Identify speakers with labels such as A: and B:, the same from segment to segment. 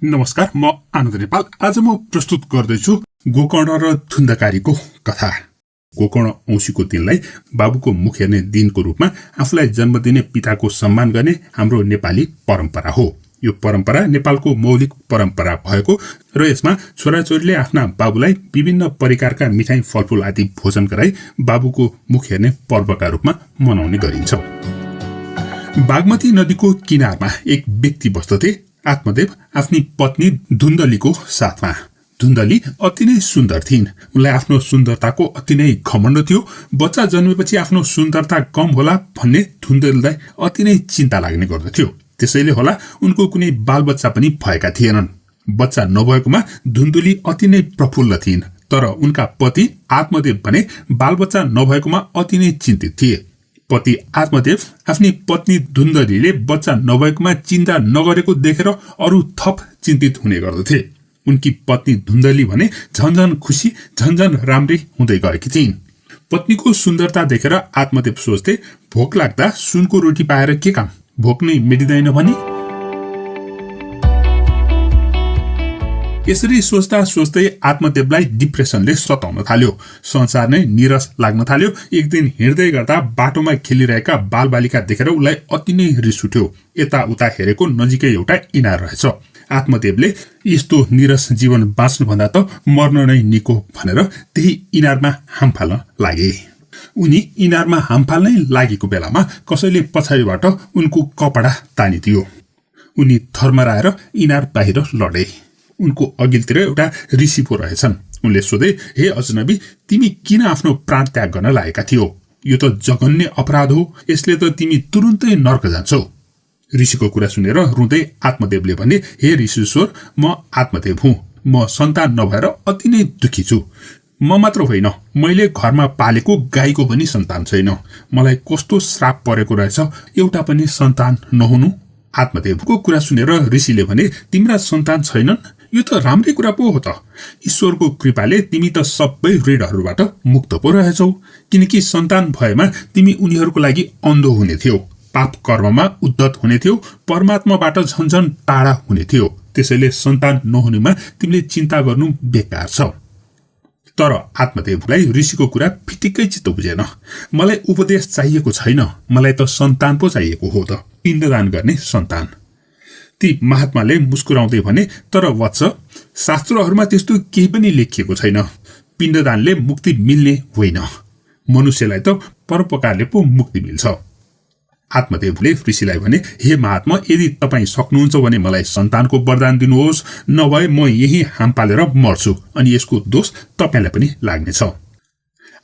A: नमस्कार, म आनन्द नेपाल। आज म प्रस्तुत गर्दैछु गोकर्ण र धुन्धकारीको कथा। गोकर्ण औँसीको दिनलाई बाबुको मुख हेर्ने दिनको रूपमा आफूलाई जन्म दिने पिताको सम्मान गर्ने हाम्रो नेपाली परम्परा हो। यो परम्परा नेपालको मौलिक परम्परा भएको र यसमा छोराछोरीले आफ्ना बाबुलाई विभिन्न प्रकारका मिठाई फलफूल आदि भोजन गराई बाबुको मुख हेर्ने पर्वका रूपमा मनाउने गरिन्छ। बागमती नदीको किनारमा एक व्यक्ति बस्दथे, आत्मदेव आफ्नी पत्नी धुन्धलीको साथमा। धुन्धली अति नै सुन्दर थिइन्। उनलाई आफ्नो सुन्दरताको अति नै घमण्ड थियो। बच्चा जन्मेपछि आफ्नो सुन्दरता कम होला भन्ने धुन्धलीलाई अति नै चिन्ता लाग्ने गर्दथ्यो। त्यसैले होला उनको कुनै बालबच्चा पनि भएका थिएनन्। बच्चा नभएकोमा धुन्धली अति नै प्रफुल्ल थिइन्, तर उनका पति आत्मदेव भने बालबच्चा नभएकोमा अति नै चिन्तित थिए। पति आत्मदेव आफ्नी पत्नी धुन्धलीले बच्चा नभएकोमा चिन्ता नगरेको देखेर अरू थप चिन्तित हुने गर्दथे। उनकी पत्नी धुन्धली भने झन्झन खुसी, झन्झन राम्री हुँदै गएकी थिइन्। पत्नीको सुन्दरता देखेर आत्मदेव सोच्थे, भोक लाग्दा सुनको रोटी पाएर के काम, भोक नै मेटिँदैन भनी। यसरी सोच्दा सोच्दै आत्मदेवलाई डिप्रेसनले सताउन थाल्यो। संसार नै निरस लाग्न थाल्यो। एक दिन हिँड्दै गर्दा बाटोमा खेलिरहेका बालबालिका देखेर उसलाई अति नै रिस उठ्यो। यताउता हेरेको नजिकै एउटा इनार रहेछ। आत्मदेवले यस्तो निरस जीवन बाँच्नुभन्दा त मर्न नै निको भनेर त्यही इनारमा हाम फाल्न लागे। उनी इनारमा हाम फाल्नै लागेको बेलामा कसैले पछाडिबाट उनको कपडा तानिदियो। उनी थर्मराएर इनार बाहिर लडे। उनको अघिल्तिर एउटा ऋषि पो रहेछन्। उनले सोधे, हे अजनबी, तिमी किन आफ्नो प्राण त्याग गर्न लागेका थियौ? यो त जघन्य अपराध हो। यसले त तिमी तुरुन्तै नर्क जान्छौ। ऋषिको कुरा सुनेर रुँदै आत्मदेवले भने, हे ऋषिश्वर, म आत्मदेव हुँ। म सन्तान नभएर अति नै दुखी छु। म मात्र होइन, मैले घरमा पालेको गाईको पनि सन्तान छैन। मलाई कस्तो श्राप परेको रहेछ, एउटा पनि सन्तान नहुनु। आत्मदेवको कुरा सुनेर ऋषिले भने, तिम्रा सन्तान छैनन्? यो त राम्रै कुरा पो हो त। ईश्वरको कृपाले तिमी त सबै ऋणहरूबाट मुक्त पो रहेछौ, किनकि सन्तान भएमा तिमी उनीहरूको लागि अन्धो हुने थियौ, पाप कर्ममा उद्धत हुने थियौ, परमात्माबाट झन्झन टाढा हुने थियो। त्यसैले सन्तान नहुनेमा तिमीले चिन्ता गर्नु बेकार छ। तर आत्मदेवलाई ऋषिको कुरा फिटिक्कै चित्त बुझेन। मलाई उपदेश चाहिएको छैन, मलाई त सन्तान पो चाहिएको हो त, पिण्डदान गर्ने सन्तान। ती महात्माले मुस्कुराउँदै भने, तर वत्स, शास्त्रहरूमा त्यस्तो केही पनि लेखिएको छैन। पिण्डदानले मुक्ति मिल्ने होइन। मनुष्यलाई त परोपकारले पो मुक्ति मिल्छ। आत्मदेवले ऋषिलाई भने, हे महात्मा, यदि तपाईँ सक्नुहुन्छ भने मलाई सन्तानको वरदान दिनुहोस्, नभए म यही हाम पालेर मर्छु अनि यसको दोष तपाईँलाई पनि लाग्नेछ।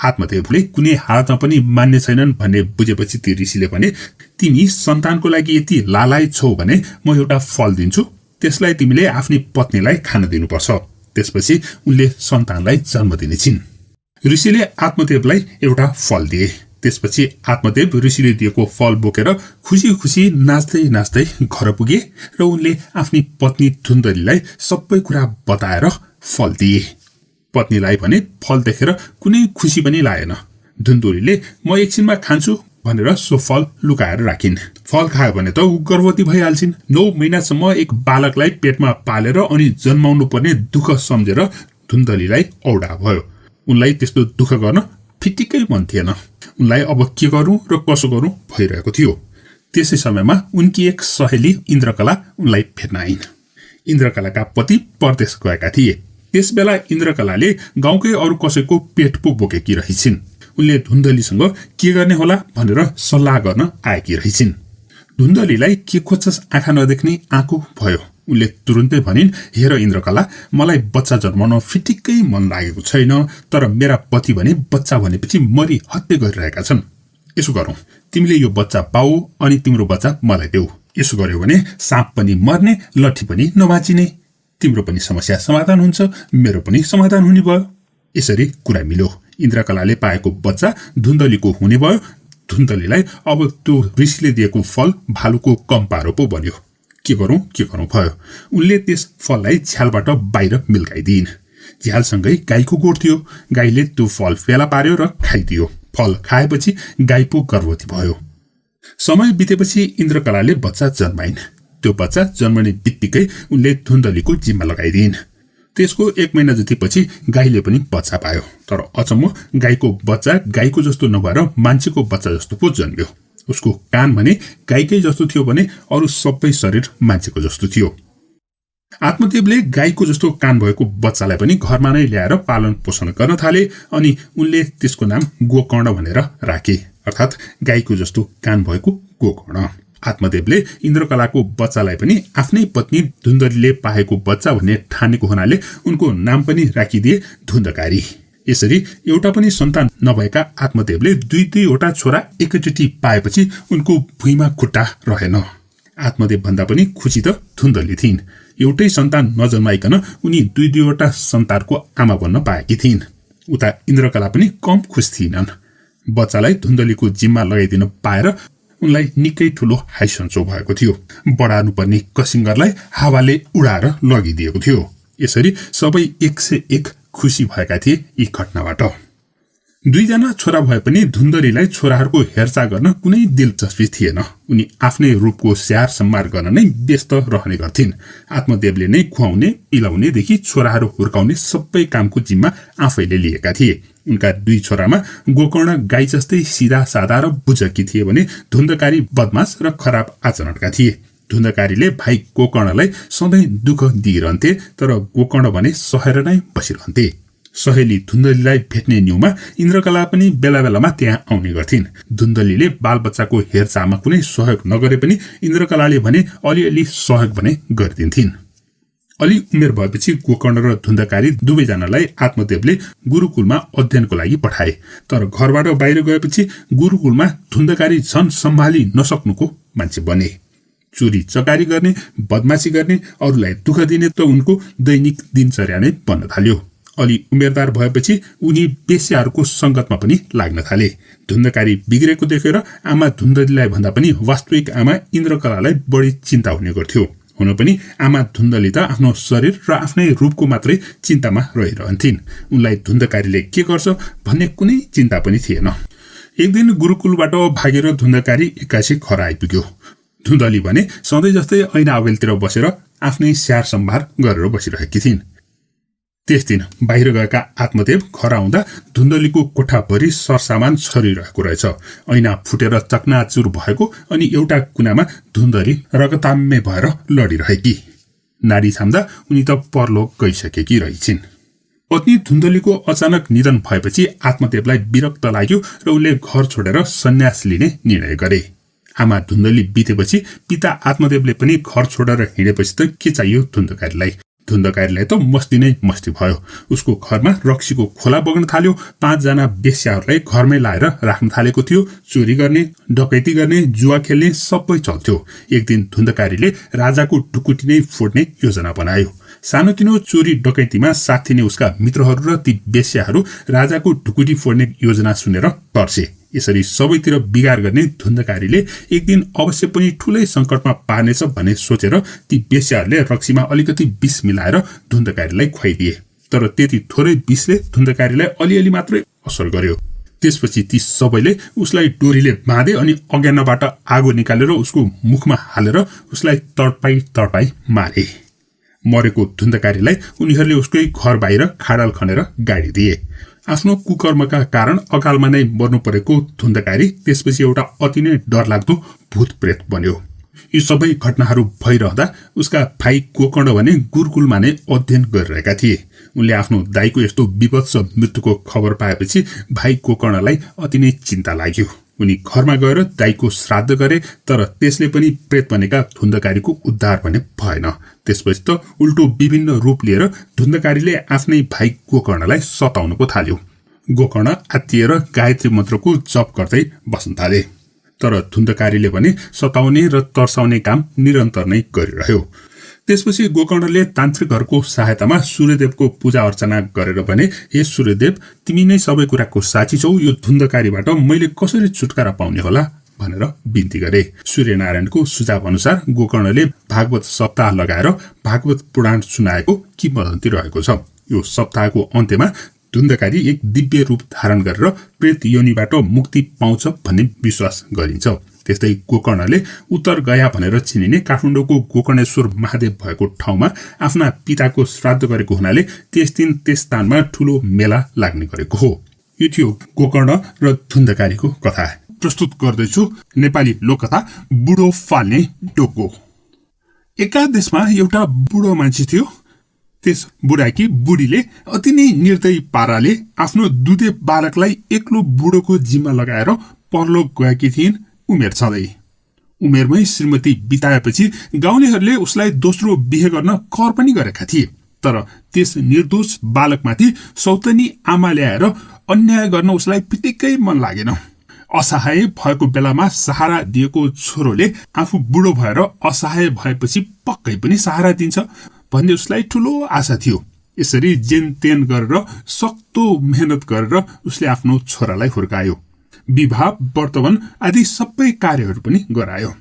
A: आत्मदेवले कुनै हालतमा पनि मान्ने छैनन् भन्ने बुझेपछि ती ऋषिले भने, तिमी सन्तानको लागि यति लालायत छौ भने म एउटा फल दिन्छु, त्यसलाई तिमीले आफ्नी पत्नीलाई खान दिनुपर्छ। त्यसपछि उनले सन्तानलाई जन्म दिनेछिन्। ऋषिले आत्मदेवलाई एउटा फल दिए। त्यसपछि आत्मदेव ऋषिले दिएको फल बोकेर खुसी खुसी नाच्दै नाच्दै घर पुगे र उनले आफ्नी पत्नी धुन्धलीलाई सबै कुरा बताएर फल दिए। पत्नीलाई भने फल देखेर कुनै खुसी पनि लागेन। धुन्धलीले म एकछिनमा खान्छु भनेर सो फल लुकाएर राखिन्। फल खायो भने त ऊ गर्भवती भइहाल्छिन्। 9 महिनासम्म एक बालकलाई पेटमा पालेर अनि जन्माउनु पर्ने दुःख सम्झेर धुन्धलीलाई औडा भयो। उनलाई त्यस्तो दुःख गर्न फिटिक्कै मन थिएन। उनलाई अब के गरौँ र कसो गरौँ भइरहेको थियो। त्यसै समयमा उनकी एक सहेली इन्द्रकला उनलाई भेट्न आइन्। इन्द्रकलाका पति परदेश गएका थिए। त्यस बेला इन्द्रकलाले गाउँकै अरू कसैको पेट पो बोकेकी रहेछिन्। उनले धुन्धलीसँग के गर्ने होला भनेर सल्लाह गर्न आएकी रहेछिन्। धुन्धलीलाई के खोज्छस् आँखा नदेख्ने आँखो भयो। उनले तुरुन्तै भनिन्, हेर इन्द्रकला, मलाई बच्चा जन्माउन फिटिक्कै मन लागेको छैन, तर मेरा पति भने बच्चा भनेपछि मरि हत्या गरिरहेका छन्। यसो गरौँ, तिमीले यो बच्चा पाऊ अनि तिम्रो बच्चा मलाई देऊ। यसो गर्यो भने साँप पनि मर्ने, लठी पनि नबाचिने, तिम्रो पनि समस्या समाधान हुन्छ, मेरो पनि समाधान हुने भयो। यसरी कुरा मिल्यो। इन्द्रकलाले पाएको बच्चा धुन्धलीको हुने भयो। धुन्धलीलाई अब त्यो ऋषिले दिएको फल भालुको कम्पारो पो बन्यो। के गरौँ भयो। उनले त्यस फललाई झ्यालबाट बाहिर मिल्काइदिइन्। झ्यालसँगै गाईको गोठ थियो। गाईले त्यो फल फेला पार्यो र खाइदियो। फल खाएपछि गाई पो गर्भवती भयो। समय बितेपछि इन्द्रकलाले बच्चा जन्माइन्। त्यो बच्चा जन्मने बित्तिकै उनले धुन्धलीको जिम्मा लगाइदिइन्। त्यसको 1 महिना जति पछि गाईले पनि बच्चा पायो। तर अचम्म गाईको बच्चा गाईको जस्तो नभएर मान्छेको बच्चा जस्तो पो जन्म्यो। उसको कान भने गाईकै जस्तो थियो भने अरू सबै शरीर मान्छेको जस्तो थियो। आत्मदेवले गाईको जस्तो कान भएको बच्चालाई पनि घरमा नै ल्याएर पालन पोषण गर्न थाले अनि उनले त्यसको नाम गोकर्ण भनेर राखे, अर्थात् गाईको जस्तो कान भएको गोकर्ण। आत्मदेवले इन्द्रकलाको बच्चालाई पनि आफ्नै पत्नी धुन्धलीले पाएको बच्चा भन्ने ठानेको हुनाले उनको नाम पनि राखिदिए धुन्धकारी। यसरी एउटा पनि सन्तान नभएका आत्मदेवले 2-2वटा छोरा एकैचोटि पाएपछि उनको भुइँमा खुट्टा रहेन। आत्मदेव भन्दा पनि खुसी त धुन्धली थिइन्। एउटै सन्तान नजन्माइकन उनी 2-2वटा सन्तानको आमा बन्न पाएकी थिइन्। उता इन्द्रकला पनि कम खुस थिइनन्। बच्चालाई धुन्धलीको जिम्मा लगाइदिन पाएर उनलाई निकै ठूलो हाइसन्चो भएको थियो। बढार्नुपर्ने कसिङ्गरलाई हावाले उडाएर लगिदिएको थियो। यसरी सबै 101 खुसी भएका थिए यी घटनाबाट। 2 जना छोरा भए पनि धुन्धलीलाई छोराहरूको हेरचाह गर्न कुनै दिलचस्पी थिएन। उनी आफ्नै रूपको स्याहार सम्हार गर्न नै व्यस्त रहने गर्थिन्। आत्मदेवले नै खुवाउने पिलाउनेदेखि छोराहरू हुर्काउने सबै कामको जिम्मा आफैले लिएका थिए। उनका 2 छोरामा गोकर्ण गाई जस्तै सिधा सादा र बुझकी थिए भने धुन्धकारी बदमास र खराब आचरणका थिए। धुन्धकारीले भाइ गोकर्णलाई सधैँ दुःख दिइरहन्थे, तर गोकर्ण भने सहेर नै बसिरहन्थे। सहेली धुन्धलीलाई भेट्ने न्युमा इन्द्रकला पनि बेला बेलामा त्यहाँ आउने गर्थिन्। धुन्धलीले बालबच्चाको हेरचाहमा कुनै सहयोग नगरे पनि इन्द्रकलाले भने अलिअलि सहयोग भने गरिदिन्थिन्। अलि उमेर भएपछि गोकर्ण र धुन्धकारी दुवैजनालाई आत्मदेवले गुरुकुलमा अध्ययनको लागि पठाए। तर घरबाट बाहिर गएपछि गुरुकुलमा धुन्धकारी झन सम्हाली नसक्नुको मान्छे बने। चोरी चकारी गर्ने, बदमासी गर्ने, अरूलाई दुःख दिने त उनको दैनिक दिनचर्या नै बन्न थाल्यो। अलि उमेरदार भएपछि उनी बेस्याहरूको संगतमा पनि लाग्न थाले। धुन्धकारी बिग्रेको देखेर आमा धुन्धलीलाई भन्दा पनि वास्तविक आमा इन्द्रकलालाई बढी चिन्ता हुने गर्थ्यो। हुन पनि आमा धुन्धली त आफ्नो शरीर र आफ्नै रूपको मात्रै चिन्तामा रहिरहन्थिन्। उनलाई धुन्धकारीले के गर्छ भन्ने कुनै चिन्ता पनि थिएन। एक दिन गुरुकुलबाट भागेर धुन्धकारी एक्कासी घर आइपुग्यो। धुन्धली भने सधैँ जस्तै ऐना अवेलतिर बसेर आफ्नै स्याहार सम्हार गरेर बसिरहेकी थिइन्। त्यस दिन बाहिर गएका आत्मदेव घर आउँदा धुन्धलीको कोठाभरि सरसामान छरिरहेको रहेछ। ऐना फुटेर चकनाचुर भएको अनि एउटा कुनामा धुन्धली रगताम्य भएर लडिरहेकी। नाडी छाम्दा उनी त परलोक गइसकेकी रहेछिन्। पत्नी धुन्धलीको अचानक निधन भएपछि आत्मदेवलाई विरक्त लाग्यो र उनले घर छोडेर सन्यास लिने निर्णय गरे। आमा धुन्धली बितेपछि पिता आत्मदेवले पनि घर छोडेर हिँडेपछि त के चाहियो धुन्धकारीलाई। धुन्धकारीलाई त मस्ती नै मस्ती भयो। उसको घरमा रक्सीको खोला बग्न थाल्यो। 5 जना बेस्याहरूलाई घरमै लाएर राख्न थालेको थियो। चोरी गर्ने, डकैती गर्ने, जुवा खेल्ने सबै चल्थ्यो। एक दिन धुन्धकारीले राजाको ढुकुटी नै फोड्ने योजना बनायो। सानोतिनो चोरी डकैतीमा साथ दिने उसका मित्रहरू र ती बेस्याहरू राजाको ढुकुटी फोड्ने योजना सुनेर तर्से। यसरी सबैतिर बिगार गर्ने धुन्धकारीले एक दिन अवश्य पनि ठूलै संकटमा पार्नेछ भन्ने सोचेर ती बेस्याहरूले रक्सीमा अलिकति विष मिलाएर धुन्धकारीलाई खुवाइदिए। तर त्यति थोरै विषले धुन्धकारीलाई अलिअलि मात्रै असर गर्यो। त्यसपछि ती सबैले उसलाई डोरीले बाँधे अनि अज्ञानबाट आगो निकालेर उसको मुखमा हालेर उसलाई तडपाई मारे। मरेको धुन्धकारीलाई उनीहरूले उसकै घर बाहिर खाडल खनेर गाडिदिए। आफ्नो कुकर्मका कारण अकालमा नै मर्नु परेको धुन्धकारी त्यसपछि एउटा अति नै डरलाग्दो भूत प्रेत बन्यो। यी सबै घटनाहरू भइरहँदा उसका भाइ गोकर्ण भने गुरुकुलमा नै अध्ययन गरिरहेका थिए। उनले आफ्नो दाइको यस्तो विभत्स मृत्युको खबर पाएपछि भाइ गोकर्णलाई अति नै चिन्ता लाग्यो। उनी घरमा गएर दाइको श्राद्ध गरे, तर त्यसले पनि प्रेत बनेका धुन्धकारीको उद्धार भने भएन। त्यसपछि त उल्टो विभिन्न रूप लिएर धुन्धकारीले आफ्नै भाइ गोकर्णलाई सताउनको थाल्यो। गोकर्ण आत्तिएर गायत्री मन्त्रको जप गर्दै बस्न थाले। तर धुन्धकारीले भने सताउने र तर्साउने काम निरन्तर नै गरिरह्यो। त्यसपछि गोकर्णले तान्त्रिकहरूको सहायतामा सूर्यदेवको पूजा अर्चना गरेर भने, हे सूर्यदेव, तिमी नै सबै कुराको साक्षी छौ, यो धुन्धकारीबाट मैले कसरी छुटकारा पाउने होला भनेर बिन्ती गरे। सूर्यनारायणको सुझाव अनुसार गोकर्णले भागवत सप्ताह लगाएर भागवत पुराण सुनाएको किंवदन्ती रहेको छ। यो सप्ताहको अन्त्यमा धुन्धकारी एक दिव्य रूप धारण गरेर प्रेत योनिबाट मुक्ति पाउँछ भन्ने विश्वास गरिन्छ। त्यस्तै गोकर्णले उत्तर गया भनेर चिनिने काठमाडौँको गोकर्णेश्वर महादेव भएको ठाउँमा आफ्ना पिताको श्राद्ध गरेको हुनाले त्यस दिन त्यस स्थानमा ठूलो मेला लाग्ने गरेको हो। यो थियो गोकर्ण र धुन्धकारीको कथा। प्रस्तुत गर्दैछु नेपाली लोककथा बुढो फाल्ने डोको। एका देशमा एउटा बुढो मान्छे थियो। त्यस बुढाकी बुढीले अति नै निर्दयी पाराले आफ्नो दुधे बालकलाई एक्लो बुढोको जिम्मा लगाएर परलोक गएकी थिइन्। उमेर छँदै उमेरमै श्रीमती बिताएपछि गाउँलेहरूले उसलाई दोस्रो बिहे गर्न कर पनि गरेका थिए। तर त्यस निर्दोष बालकमाथि सौतनी आमा ल्याएर अन्याय गर्न उसलाई पिटिक्कै मन लागेन। असहाय भएको बेलामा सहारा दिएको छोरोले आफू बुढो भएर असहाय भएपछि पक्कै पनि सहारा दिन्छ भन्ने उसलाई ठूलो आशा थियो। यसरी जेन तेन गरेर सक्दो मेहनत गरेर उसले आफ्नो छोरालाई हुर्कायो। विवाह वर्तमान आदि सबै कार्यहरू पनि गरायो।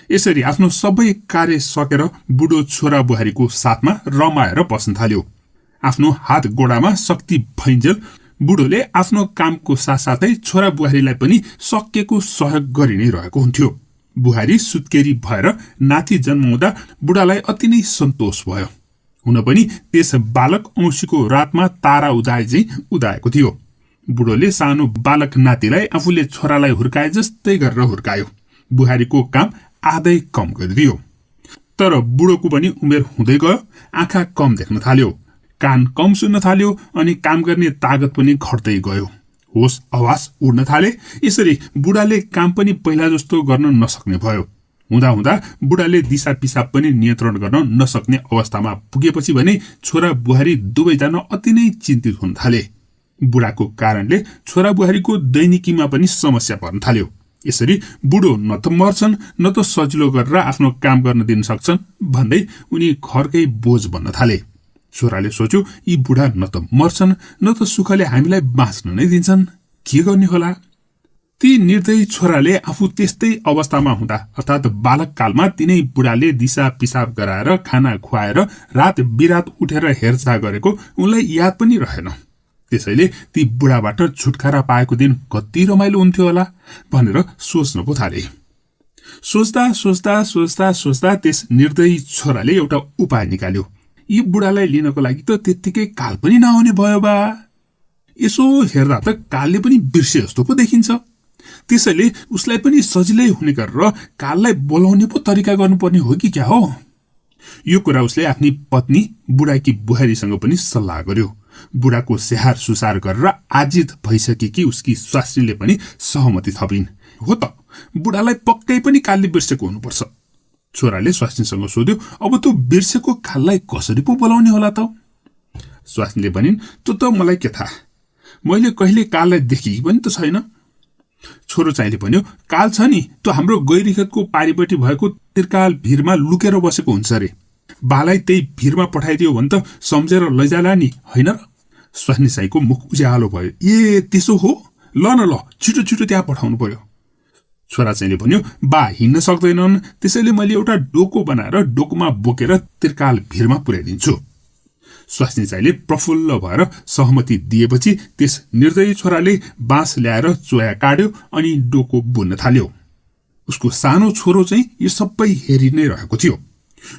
A: यसरी आफ्नो सबै कार्य सकेर बुढो छोरा बुहारीको साथमा रमाएर बस्न थाल्यो। आफ्नो हात गोडामा शक्ति भइन्जेल बुढोले आफ्नो कामको साथसाथै छोरा बुहारीलाई पनि सकेको सहयोग गरि नै रहेको हुन्थ्यो। बुहारी सुत्केरी भएर नाति जन्माउँदा बुढालाई अति नै सन्तोष भयो। हुन पनि त्यस बालक औँसीको रातमा तारा उदाए चाहिँ उदाएको थियो। बुढोले सानो बालक नातिलाई आफूले छोरालाई हुर्काए जस्तै गरेर हुर्कायो। बुहारीको काम आधै कम गरिदियो। तर बुढोको पनि उमेर हुँदै गयो। आँखा कम देख्न थाल्यो, कान कम सुन्न थाल्यो अनि काम गर्ने तागत पनि घट्दै गयो। होस आवाज उड्न थाले। यसरी बुढाले काम पनि पहिला जस्तो गर्न नसक्ने भयो। हुँदा हुँदा बुढाले दिशा पिसाब पनि नियन्त्रण गर्न नसक्ने अवस्थामा पुगेपछि भने छोरा बुहारी दुवैजना अति नै चिन्तित हुन थाले। बुढाको कारणले छोरा बुहारीको दैनिकीमा पनि समस्या पर्न थाल्यो। यसरी बुढो न त मर्छन् न त सजिलो गरेर आफ्नो काम गर्न दिन सक्छन् भन्दै उनी घरकै बोझ बन्न थाले। छोराले सोच्यो, यी बुढा न त मर्छन् न त सुखले हामीलाई बाँच्न नै दिन्छन्, के गर्ने होला। ती निर्दयी छोराले आफू त्यस्तै अवस्थामा हुँदा अर्थात् बालक कालमा तिनै बुढाले दिशा पिसाब गराएर खाना खुवाएर रात बिरात उठेर हेरचाह गरेको उनलाई याद पनि रहेन। त्यसैले ती बुढाबाट छुटकारा पाएको दिन कति रमाइलो हुन्थ्यो होला भनेर सोच्न पो थाले। सोच्दा सोच्दा सोच्दा सोच्दा त्यस निर्दयी छोराले एउटा उपाय निकाल्यो। यी बुढालाई लिनको लागि त त्यत्तिकै काल पनि नआउने भयो बा। यसो हेर्दा त कालले पनि बिर्से जस्तो पो देखिन्छ। त्यसैले उसलाई पनि सजिलै हुने गरेर काललाई बोलाउने पो तरिका गर्नुपर्ने हो कि क्या हो। यो कुरा उसले आफ्नी पत्नी बुढाकी बुहारीसँग पनि सल्लाह गर्यो। बुढाको स्याहार सुसार गरेर आजित भइसकेकी उसकी स्वास्नीले पनि सहमति थपिन्। हो त, बुढालाई पक्कै पनि कालले बिर्सेको हुनुपर्छ। छोराले स्वास्नीसँग सोध्यो, अब त्यो बिर्सेको काललाई कसरी पो बोलाउने होला त? स्वास्नीले भनिन्, त्यो त मलाई के थाहा, मैले कहिले काललाई देखेकी पनि त छैन। छोरो चाहिँले भन्यो, काल छ नि, त्यो हाम्रो गैरीखेतको पारिपट्टि भएको तिर्काल भिरमा लुकेर बसेको हुन्छ रे। बालाई त्यही भिरमा पठाइदियो भने त सम्झेर लैजाला नि, होइन र? स्वास्नी साईको मुख उज्यालो भयो। ए त्यसो हो, ल न ल, छिटो छिटो त्यहाँ पठाउनु पर्यो। छोरा चाहिँले भन्यो, बा हिँड्न सक्दैनन्, त्यसैले मैले एउटा डोको बनाएर डोकोमा बोकेर तिर्काल भिरमा पुर्याइदिन्छु। स्वास्नी चाहिँले प्रफुल्ल भएर सहमति दिएपछि त्यस निर्दयी छोराले बाँस ल्याएर चोया काट्यो अनि डोको बुन्न थाल्यो। उसको सानो छोरो चाहिँ यो सबै हेरि नै रहेको थियो।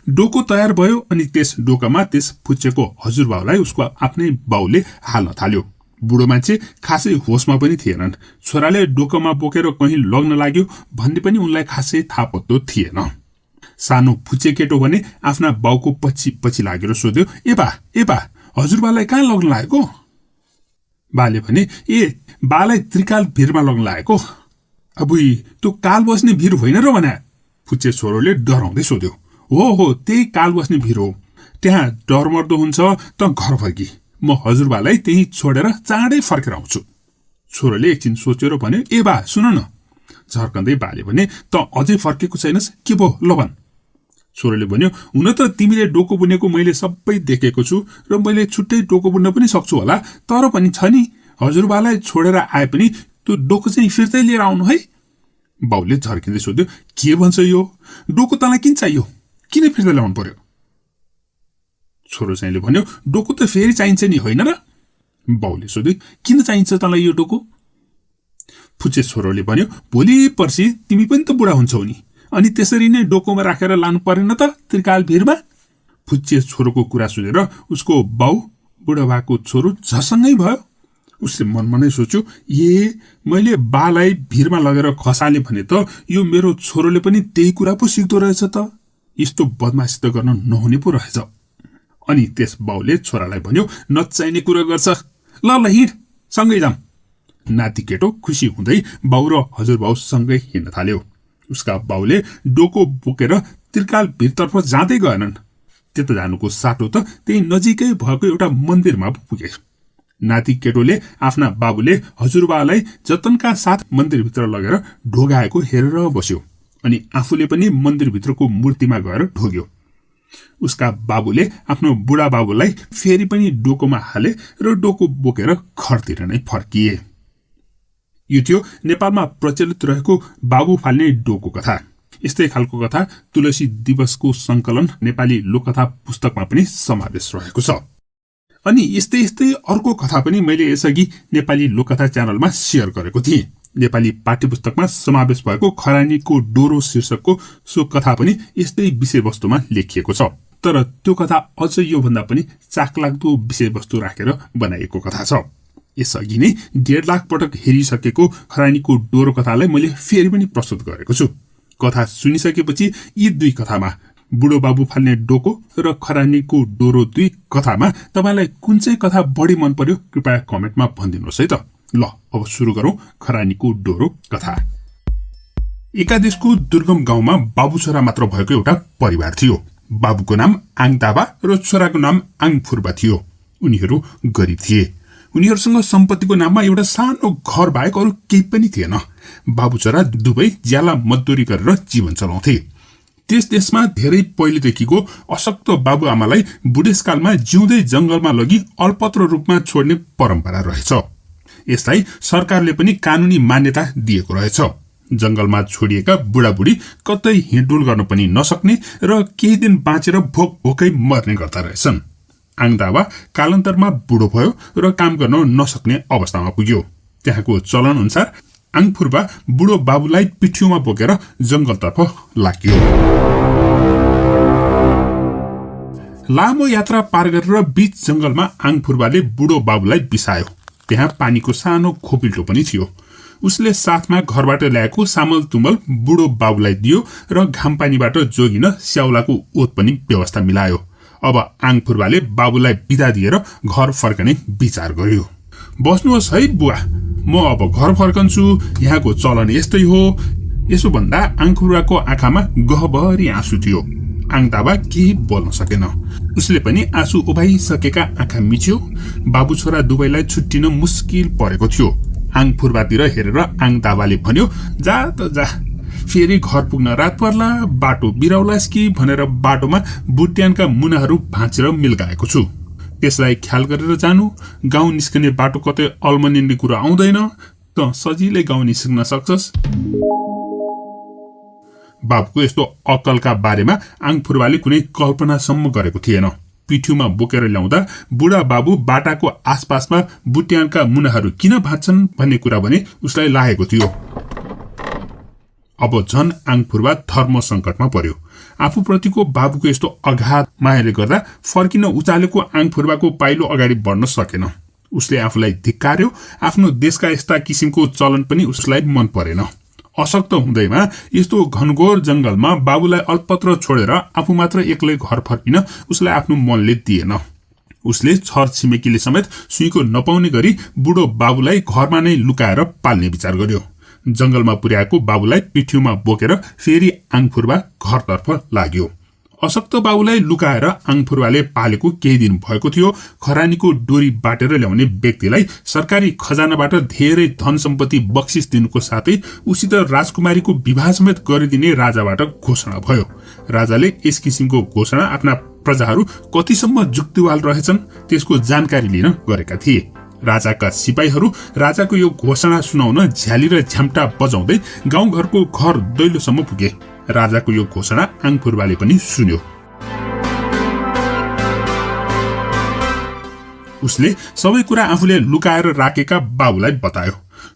A: डोको तयार भयो अनि त्यस डोकामा त्यस फुच्चेको हजुरबाउलाई उसको आफ्नै बाउले हाल्न थाल्यो। बुढो मान्छे खासै होसमा पनि थिएनन्। छोराले डोकामा बोकेर कहीँ लग्न लाग्यो भन्ने पनि उनलाई खासै थाहा पत्तो थिएन। सानो फुच्चे केटो भने आफ्ना बाउको पछि पछि लागेर सोध्यो, ए बा हजुरबालाई कहाँ लग्न लागेको? बाले भने, ए बालाई त्रिकाल भिरमा लग्न लागेको। अबुई, त्यो काल बस्ने भिर होइन र भने? फुच्चे छोरोले डराउँदै सोध्यो। हो, त्यही काल बस्ने भिर हो। त्यहाँ डरमर्दो हुन्छ त घर फर्की, म हजुरबालाई त्यही छोडेर चाँडै फर्केर आउँछु। छोरोले एकछिन सोचेर भन्यो, ए बा सुन न। झर्कँदै बाले भने, त अझै फर्केको छैनस् के पो, ल भन्। छोरोले भन्यो, हुन त तिमीले डोको बुनेको मैले सबै देखेको छु र मैले छुट्टै डोको बुन्न पनि सक्छु होला, तर पनि छ नि, हजुरबालाई छोडेर आए पनि त्यो डोको चाहिँ फिर्तै लिएर आउनु है। बाउले झर्किँदै सोध्यो, के भन्छ यो? डोको तँलाई किन चाहियो? किन फिर्ता ल्याउनु पर्यो? छोरो चाहिँले भन्यो, डोको त फेरि चाहिन्छ नि, होइन र? बाउले सोध्यो, किन चाहिन्छ तँलाई यो डोको? फुच्चे छोरोले भन्यो, भोलि पर्सि तिमी पनि त बुढा हुन्छौ नि, अनि त्यसरी नै डोकोमा राखेर लानु परेन त त्रिकाल भिरमा। फुच्चे छोरोको कुरा सुनेर उसको बाउ बुढाबाको छोरो झसङ्गै भयो। उसले मनमा नै सोच्यो, मैले बालाई भिरमा लगेर खसाले भने त यो मेरो छोरोले पनि त्यही कुरा पो सिक्दो रहेछ त, यस्तो बदमासी त गर्न नहुने पो रहेछ। अनि त्यस बाउले छोरालाई भन्यो, नचाहिने कुरा गर्छ, ल हिँड, सँगै जाम। नाति केटो खुसी हुँदै बाउ र हजुरबाउ सँगै हिँड्न थाल्यो। उसका बाउले डोको बोकेर त्रिकाल भिरतर्फ जाँदै गएनन्। त्यता जानुको साटो त त्यही नजिकै भएको एउटा मन्दिरमा पुगे। नाति केटोले आफ्ना बाबुले हजुरबालाई जतनका साथ मन्दिरभित्र लगेर ढोगाएको हेरेर बस्यो, अनि आफूले पनि मन्दिरभित्रको मूर्तिमा गएर ढोग्यो। उसका बाबुले आफ्नो बुढा बाबुलाई फेरि पनि डोकोमा हाले र डोको बोकेर घरतिर नै फर्किए। यो थियो नेपालमा प्रचलित रहेको बाबु फाल्ने डोको कथा। यस्तै खालको कथा तुलसी दिवसको संकलन नेपाली लोककथा पुस्तकमा पनि समावेश रहेको छ। अनि यस्तै यस्तै अर्को कथा पनि मैले यसअघि नेपाली लोककथा च्यानलमा सेयर गरेको थिएँ। नेपाली पाठ्यपुस्तकमा समावेश भएको खरानीको डोरो शीर्षकको सो कथा पनि यस्तै विषयवस्तुमा लेखिएको छ। तर त्यो कथा अझ योभन्दा पनि चाखलाग्दो विषयवस्तु राखेर बनाइएको कथा छ। यसअघि नै 1.5 लाख पटक हेरिसकेको खरानीको डोरो कथालाई मैले फेरि पनि प्रस्तुत गरेको छु। कथा सुनिसकेपछि यी दुई कथामा, बुढो बाबु फाल्ने डोको र खरानीको डोरो 2 कथामा तपाईलाई कुन चाहिँ कथा बढी मन पर्यो कृपया कमेन्टमा भनिदिनुहोस् है त। ल अब सुरु गरौँ खरानीको डोरो कथा। एकादेशको दुर्गम गाउँमा बाबु छोरा मात्र भएको एउटा परिवार थियो। बाबुको नाम आङदाबा र छोराको नाम आङफुर्बा थियो। उनीहरू गरिब थिए। उनीहरूसँग सम्पत्तिको नाममा एउटा सानो घर बाहेक अरू केही पनि थिएन। बाबु छोरा दुवै ज्याला मजदुरी गरेर जीवन चलाउँथे। त्यस देशमा धेरै पहिलेदेखिको अशक्त बाबुआमालाई बुढेसकालमा जिउँदै जंगलमा लगी अल्पत्र रूपमा छोड्ने परम्परा रहेछ। यसलाई सरकारले पनि कानूनी मान्यता दिएको रहेछ। जंगलमा छोडिएका बुढाबुढी कतै हिँडडुल गर्न पनि नसक्ने र केही दिन बाँचेर भोक भोकै मर्ने गर्दा रहेछन्। आङदाबा कालान्तरमा बुढो भयो र काम गर्न नसक्ने अवस्थामा पुग्यो। त्यहाँको चलन अनुसार आङफुर्बा बुढो बाबुलाई पिठ्यूमा बोकेर जंगलतर्फ लाग्यो। लामो यात्रा पार गरेर बीच जंगलमा आङफुर्बाले बुढो बाबुलाई बिसायो। त्यहाँ पानीको सानो खोपिल्टो पनि थियो। उसले साथमा घरबाट ल्याएको सामल तुमल बुढो बाबुलाई दियो र घाम पानीबाट जोगिन स्याउलाको ओत पनि व्यवस्था मिलायो। अब आङफुर्बाले बाबुलाई बिदा दिएर घर फर्कने विचार गर्यो। बस्नुहोस् है बुवा, म अब घर फर्कन्छु, यहाँको चलन यस्तै हो। यसो भन्दा आङफुर्बाको आँखामा गहभरि आँसु थियो। आङदाबा केही बोल्न सकेन। उसले पनि आँसु उभाइसकेका आँखा मिच्यो। बाबु छोरा दुवैलाई छुट्टिन मुस्किल परेको थियो। आङफुर्बातिर हेरेर आङदाबाले भन्यो, जा त जा, फेरि घर पुग्न रात पर्ला, बाटो बिराउलास् कि भनेर बाटोमा बुट्यानका मुनाहरू भाँचेर मिल्गाएको छु। त्यसलाई ख्याल गरेर जानु। गाउँ निस्कने बाटो कतै अल्मनिने कुरा आउँदैन, त सजिलै गाउँ निस्कन सक्छस्। बाबुको यस्तो अक्कलका बारेमा आङफुर्बाले कुनै कल्पनासम्म गरेको थिएन। पिठ्यूमा बोकेर ल्याउँदा बुढा बाबु बाटाको आसपासमा बुट्यानका मुनाहरू किन भाँच्छन् भन्ने कुरा भने उसलाई लागेको थियो। अब झन आङफुर्बा धर्म संकटमा पर्यो। आफूप्रतिको बाबुको यस्तो अगाध मायाले गर्दा फर्किन उचालेको आङफुर्बाको पाइलो अगाडि बढ्न सकेन। उसले आफूलाई धिक्कार्यो। आफ्नो देशका यस्ता किसिमको चलन पनि उसलाई मन परेन। अशक्त हुँदैमा यस्तो घनघोर जंगलमा बाबुलाई अल्पत्र छोडेर आफू मात्र एक्लै घर फर्किन उसलाई आफ्नो मनले दिएन। उसले छर छिमेकीले समेत सुईको नपाउने गरी बुढो बाबुलाई घरमा नै लुकाएर पाल्ने विचार गर्यो। जंगलमा पुर्याएको बाबुलाई पिठ्यूमा बोकेर फेरि आङफुर्बा घरतर्फ लाग्यो। अशक्त बाबुलाई लुकाएर आङफुर्बाले पालेको केही दिन भएको थियो। खरानीको डोरी बाटेर ल्याउने व्यक्तिलाई सरकारी खजानाबाट धेरै धन सम्पत्ति बक्सिस दिनुको साथै उसित राजकुमारीको विवाह समेत गरिदिने राजाबाट घोषणा भयो। राजाले यस किसिमको घोषणा आफ्ना प्रजाहरू कतिसम्म जुक्तिवाल रहेछन् त्यसको जानकारी लिन गरेका थिए। राजाका सिपाहीहरू राजाको यो घोषणा सुनाउन झ्याली र झ्याम्टा बजाउँदै गाउँघरको घर दैलोसम्म पुगे। राजाको यो घोषणा आङफुर्बाले पनि सुन्यो। उसले सबै कुरा आफूले लुकाएर राखेका बाबुलाई बतायो।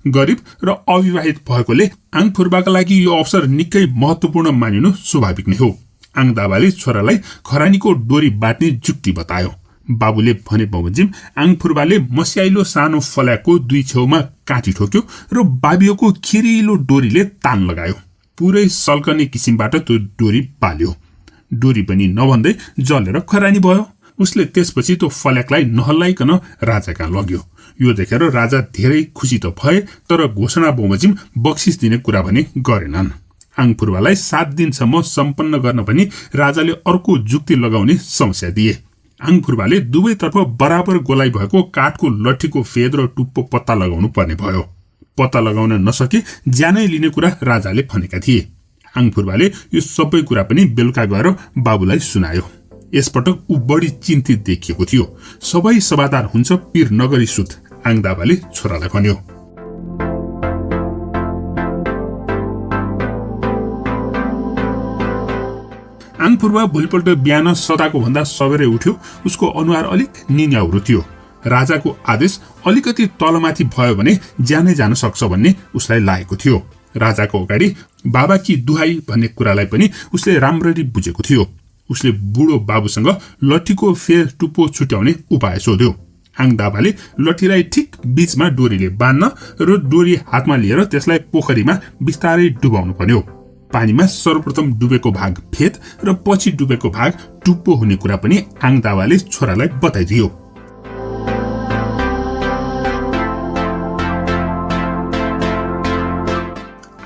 A: गरिब र अविवाहित भएकोले आङफुर्बाका लागि यो अवसर निकै महत्वपूर्ण मानिनु स्वाभाविक नै हो। आङदाबाले छोरालाई खरानीको डोरी बाट्ने जुक्ति बतायो। बाबुले भने बमोजिम आङफुर्बाले मस्याइलो सानो फल्याको दुई छेउमा काँटी ठोक्यो र बाबियोको खिरिलो डोरीले तान लगायो। पुरै सल्कने किसिमबाट त्यो डोरी पाल्यो। डोरी पनि नभन्दै जलेर खरानी भयो। उसले त्यसपछि त्यो फल्याकलाई नहल्लाइकन राजा कहाँ लग्यो। यो देखेर राजा धेरै खुसी त भए, तर घोषणा बमोजिम बक्सिस दिने कुरा भने गरेनन्। आङफुर्बालाई 7 दिनसम्म सम्पन्न गर्न पनि राजाले अर्को जुक्ति लगाउने समस्या दिए। आङफुर्बाले दुवैतर्फ बराबर गोलाइ भएको काठको लठीको फेद र टुप्पो पत्ता लगाउनु पर्ने भयो। पत्ता लगाउन नसके ज्यानै लिने कुरा राजाले भनेका थिए। आङफुर्बाले यो सबै कुरा पनि बेलुका गएर बाबुलाई सुनायो। यसपटक ऊ बढी चिन्तित देखिएको थियो। सबै सभादार हुन्छ, पीर नगरी सुत, आङदाबाले छोरालाई भन्यो। आङफुर्बा भोलिपल्ट बिहान सदाको भन्दा सबेरै उठ्यो। उसको अनुहार अलिक निन्याउरो थियो। राजाको आदेश अलिकति तलमाथि भयो भने ज्यानै जान सक्छ भन्ने उसलाई लागेको थियो। राजाको अगाडि बाबा कि दुहाई भन्ने कुरालाई पनि उसले राम्ररी बुझेको थियो। उसले बुढो बाबुसँग लठीको फेर टुप्पो छुट्याउने उपाय सोध्यो। आङदाबाले लठीलाई ठिक बीचमा डोरीले बाँध्न र डोरी हातमा लिएर त्यसलाई पोखरीमा बिस्तारै डुबाउनु पर्यो। पानीमा सर्वप्रथम डुबेको भाग फेद र पछि डुबेको भाग टुप्पो हुने कुरा पनि आङदाबाले छोरालाई बताइदियो।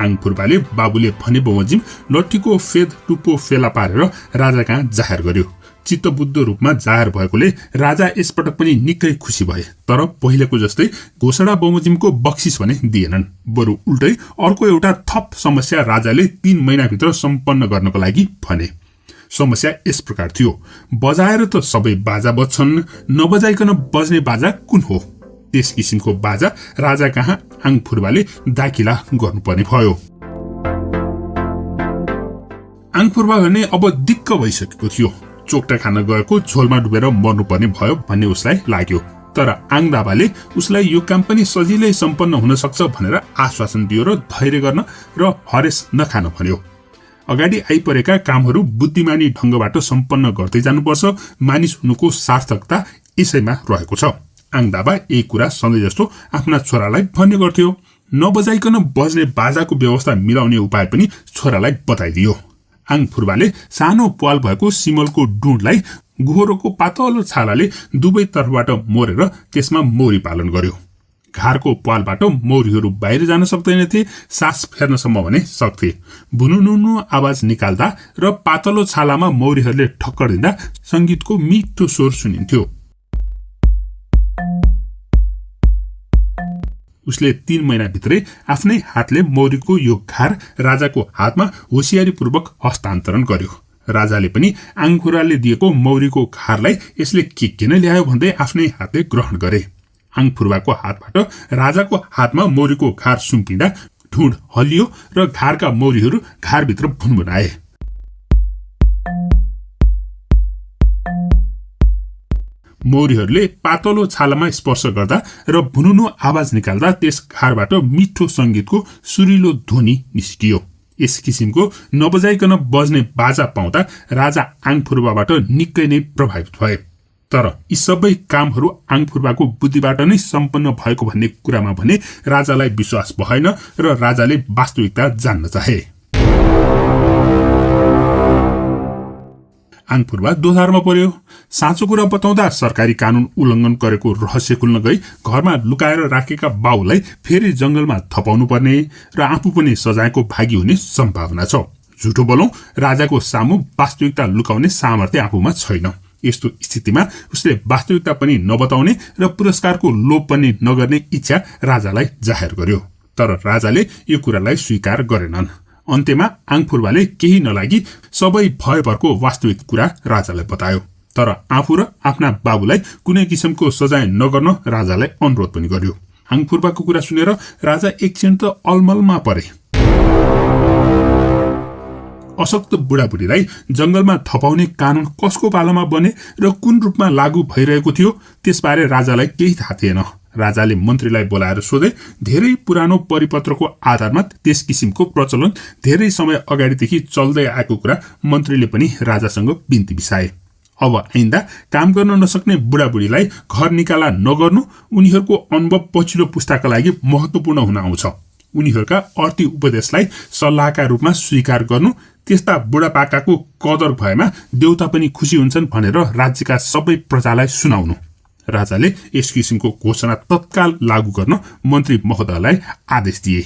A: आङफुर्बाले बाबुले भने बमोजिम लठीको फेद टुप्पो फेला पारेर राजा कहाँ जाहेर गर्यो। चित्तबुद्ध रूपमा जाहेर भएकोले राजा यसपटक पनि निकै खुसी भए। तर पहिलेको जस्तै घोषणा बमोजिमको बक्सिस भने दिएनन्। बरु उल्टै अर्को एउटा थप समस्या राजाले 3 महिनाभित्र सम्पन्न गर्नको लागि भने। समस्या यस प्रकार थियो। बजाएर त सबै बाजा बज्छन्, नबजाइकन बज्ने बाजा कुन हो? त्यस किसिमको बाजा राजा कहाँ आङफुर्बाले दाखिला गर्नुपर्ने भयो। आङफुर्बा भने अब दिक्क भइसकेको थियो। चोक्टा खान गएको झोलमा डुबेर मर्नुपर्ने भयो भन्ने उसलाई लाग्यो। तर आङदाबाले उसलाई यो काम पनि सजिलै सम्पन्न हुन सक्छ भनेर आश्वासन दियो र धैर्य गर्न र हरेस नखान भन्यो। अगाडि आइपरेका कामहरू बुद्धिमानी ढंगबाट सम्पन्न गर्दै जानुपर्छ। मानिस हुनुको सार्थकता यसैमा रहेको छ। आङदाबा यही कुरा सधैँ जस्तो आफ्ना छोरालाई भन्ने गर्थ्यो। नबजाइकन बज्ने बाजाको व्यवस्था मिलाउने उपाय पनि छोरालाई बताइदियो। आङफुर्बाले सानो पाल भएको सिमलको डुँडलाई गुहोरोको पातलो छालाले दुवै तर्फबाट मोरेर त्यसमा मौरी पालन गर्यो। घारको पालबाट मौरीहरू बाहिर जान सक्दैनथे, सास फेर्नसम्म भने सक्थे। भुनुनुनु आवाज निकाल्दा र पातलो छालामा मौरीहरूले ठक्कर दिँदा संगीतको मिठो स्वर सुनिन्थ्यो। उसले 3 महिनाभित्रै आफ्नै हातले मौरीको यो घार राजाको हातमा होसियारीपूर्वक हस्तान्तरण गर्यो। राजाले पनि आङफुर्बाले दिएको मौरीको घारलाई यसले के किन ल्यायो भन्दै आफ्नै हातले ग्रहण गरे। आङफुर्बाको हातबाट राजाको हातमा मौरीको घार सुम्पिँदा ढुँड हल्लियो र घारका मौरीहरू घारभित्र भुनभुनाए। मौरीहरूले पातलो छालामा स्पर्श गर्दा र भुनुनु आवाज निकाल्दा त्यस घारबाट मिठो संगीतको सुरिलो ध्वनि निस्कियो। यस किसिमको नबजाइकन बज्ने बाजा पाउँदा राजा आङफुर्बाबाट निकै नै प्रभावित भए। तर यी सबै कामहरू आङफुर्बाको बुद्धिबाट नै सम्पन्न भएको भन्ने कुरामा भने राजालाई विश्वास भएन र राजाले वास्तविकता जान्न चाहे। आङफुर्बा दोधारमा पर्यो। साँचो कुरा बताउँदा सरकारी कानून उल्लङ्घन गरेको रहस्य खुल्न गई घरमा लुकाएर राखेका बाउलाई फेरि जंगलमा थपाउनु पर्ने र आफू पनि सजायको भागी हुने सम्भावना छ। झुटो बोलौं, राजाको सामु वास्तविकता लुकाउने सामर्थ्य आफूमा छैन। यस्तो स्थितिमा उसले वास्तविकता पनि नबताउने र पुरस्कारको लोभ पनि नगर्ने इच्छा राजालाई जाहेर गर्यो। तर राजाले यो कुरालाई स्वीकार गरेनन्। अन्त्यमा आङफुर्बाले केही नलागी सबै भयभरको वास्तविक कुरा राजालाई बतायो। तर आफू र आफ्ना बाबुलाई कुनै किसिमको सजाय नगर्न राजालाई अनुरोध पनि गर्यो। आङफुर्बाको कुरा सुनेर राजा एकछिन त अलमलमा परे। अशक्त बुढाबुढीलाई जंगलमा थपाउने कानून कसको पालोमा बने र कुन रूपमा लागू भइरहेको थियो त्यसबारे राजालाई केही थाहा थिएन। राजाले मन्त्रीलाई बोलाएर सोधे, धेरै पुरानो परिपत्रको आधारमा त्यस किसिमको प्रचलन धेरै समय अगाडिदेखि चल्दै आएको कुरा मन्त्रीले पनि राजासँग बिन्ती बिसाए। अब आइन्दा काम गर्न नसक्ने बुढाबुढीलाई घर निकाला नगर्नु, उनीहरूको अनुभव पछिल्लो पुस्ताका लागि महत्त्वपूर्ण हुन आउँछ। उनीहरूका अर्थी उपदेशलाई सल्लाहका रूपमा स्वीकार गर्नु, त्यस्ता बुढापाकाको कदर भएमा देउता पनि खुसी हुन्छन् भनेर राज्यका सबै प्रजालाई सुनाउनु। राजाले यस किसिमको घोषणा तत्काल लागू गर्न मन्त्री महोदयलाई आदेश दिए।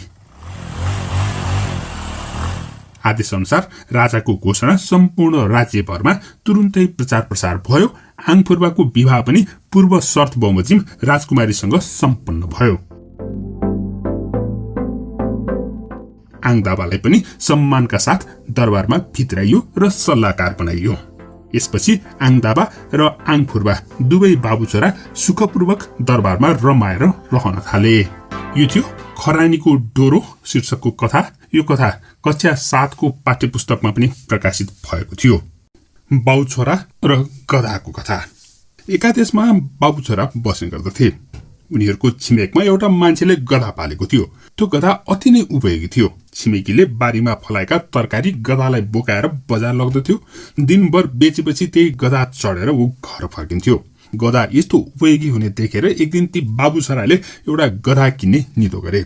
A: आदेश अनुसार राजाको घोषणा सम्पूर्ण राज्यभरमा तुरुन्तै प्रचार प्रसार भयो। आङफुर्बाको विवाह पनि पूर्व शर्त बमोजिम राजकुमारीसँग सम्पन्न भयो। आङदाबालाई पनि सम्मानका साथ दरबारमा भित्राइयो र सल्लाहकार बनाइयो। यसपछि आङदाबा र आङफुर्बा दुवै बाबुचोरा सुखपूर्वक दरबारमा रमाएर रहन थाले। यो थियो खरानीको डोरो शीर्षकको कथा। यो कथा कक्षा 7 को पाठ्यपुस्तकमा पनि प्रकाशित भएको थियो। बाबुछोरा र गधाको कथा। एका देशमा बाबुछोरा बस्ने गर्दथे। उनीहरूको छिमेकमा एउटा मान्छेले गधा पालेको थियो। त्यो गधा अति नै उपयोगी थियो। छिमेकीले बारीमा फलाएका तरकारी गधालाई बोकाएर बजार लग्दथ्यो। दिनभर बेचेपछि त्यही गधा चढेर ऊ घर फर्किन्थ्यो। गधा यस्तो उपयोगी हुने देखेर एक दिन ती बाबुछोराले एउटा गधा किन्ने निधो गरे।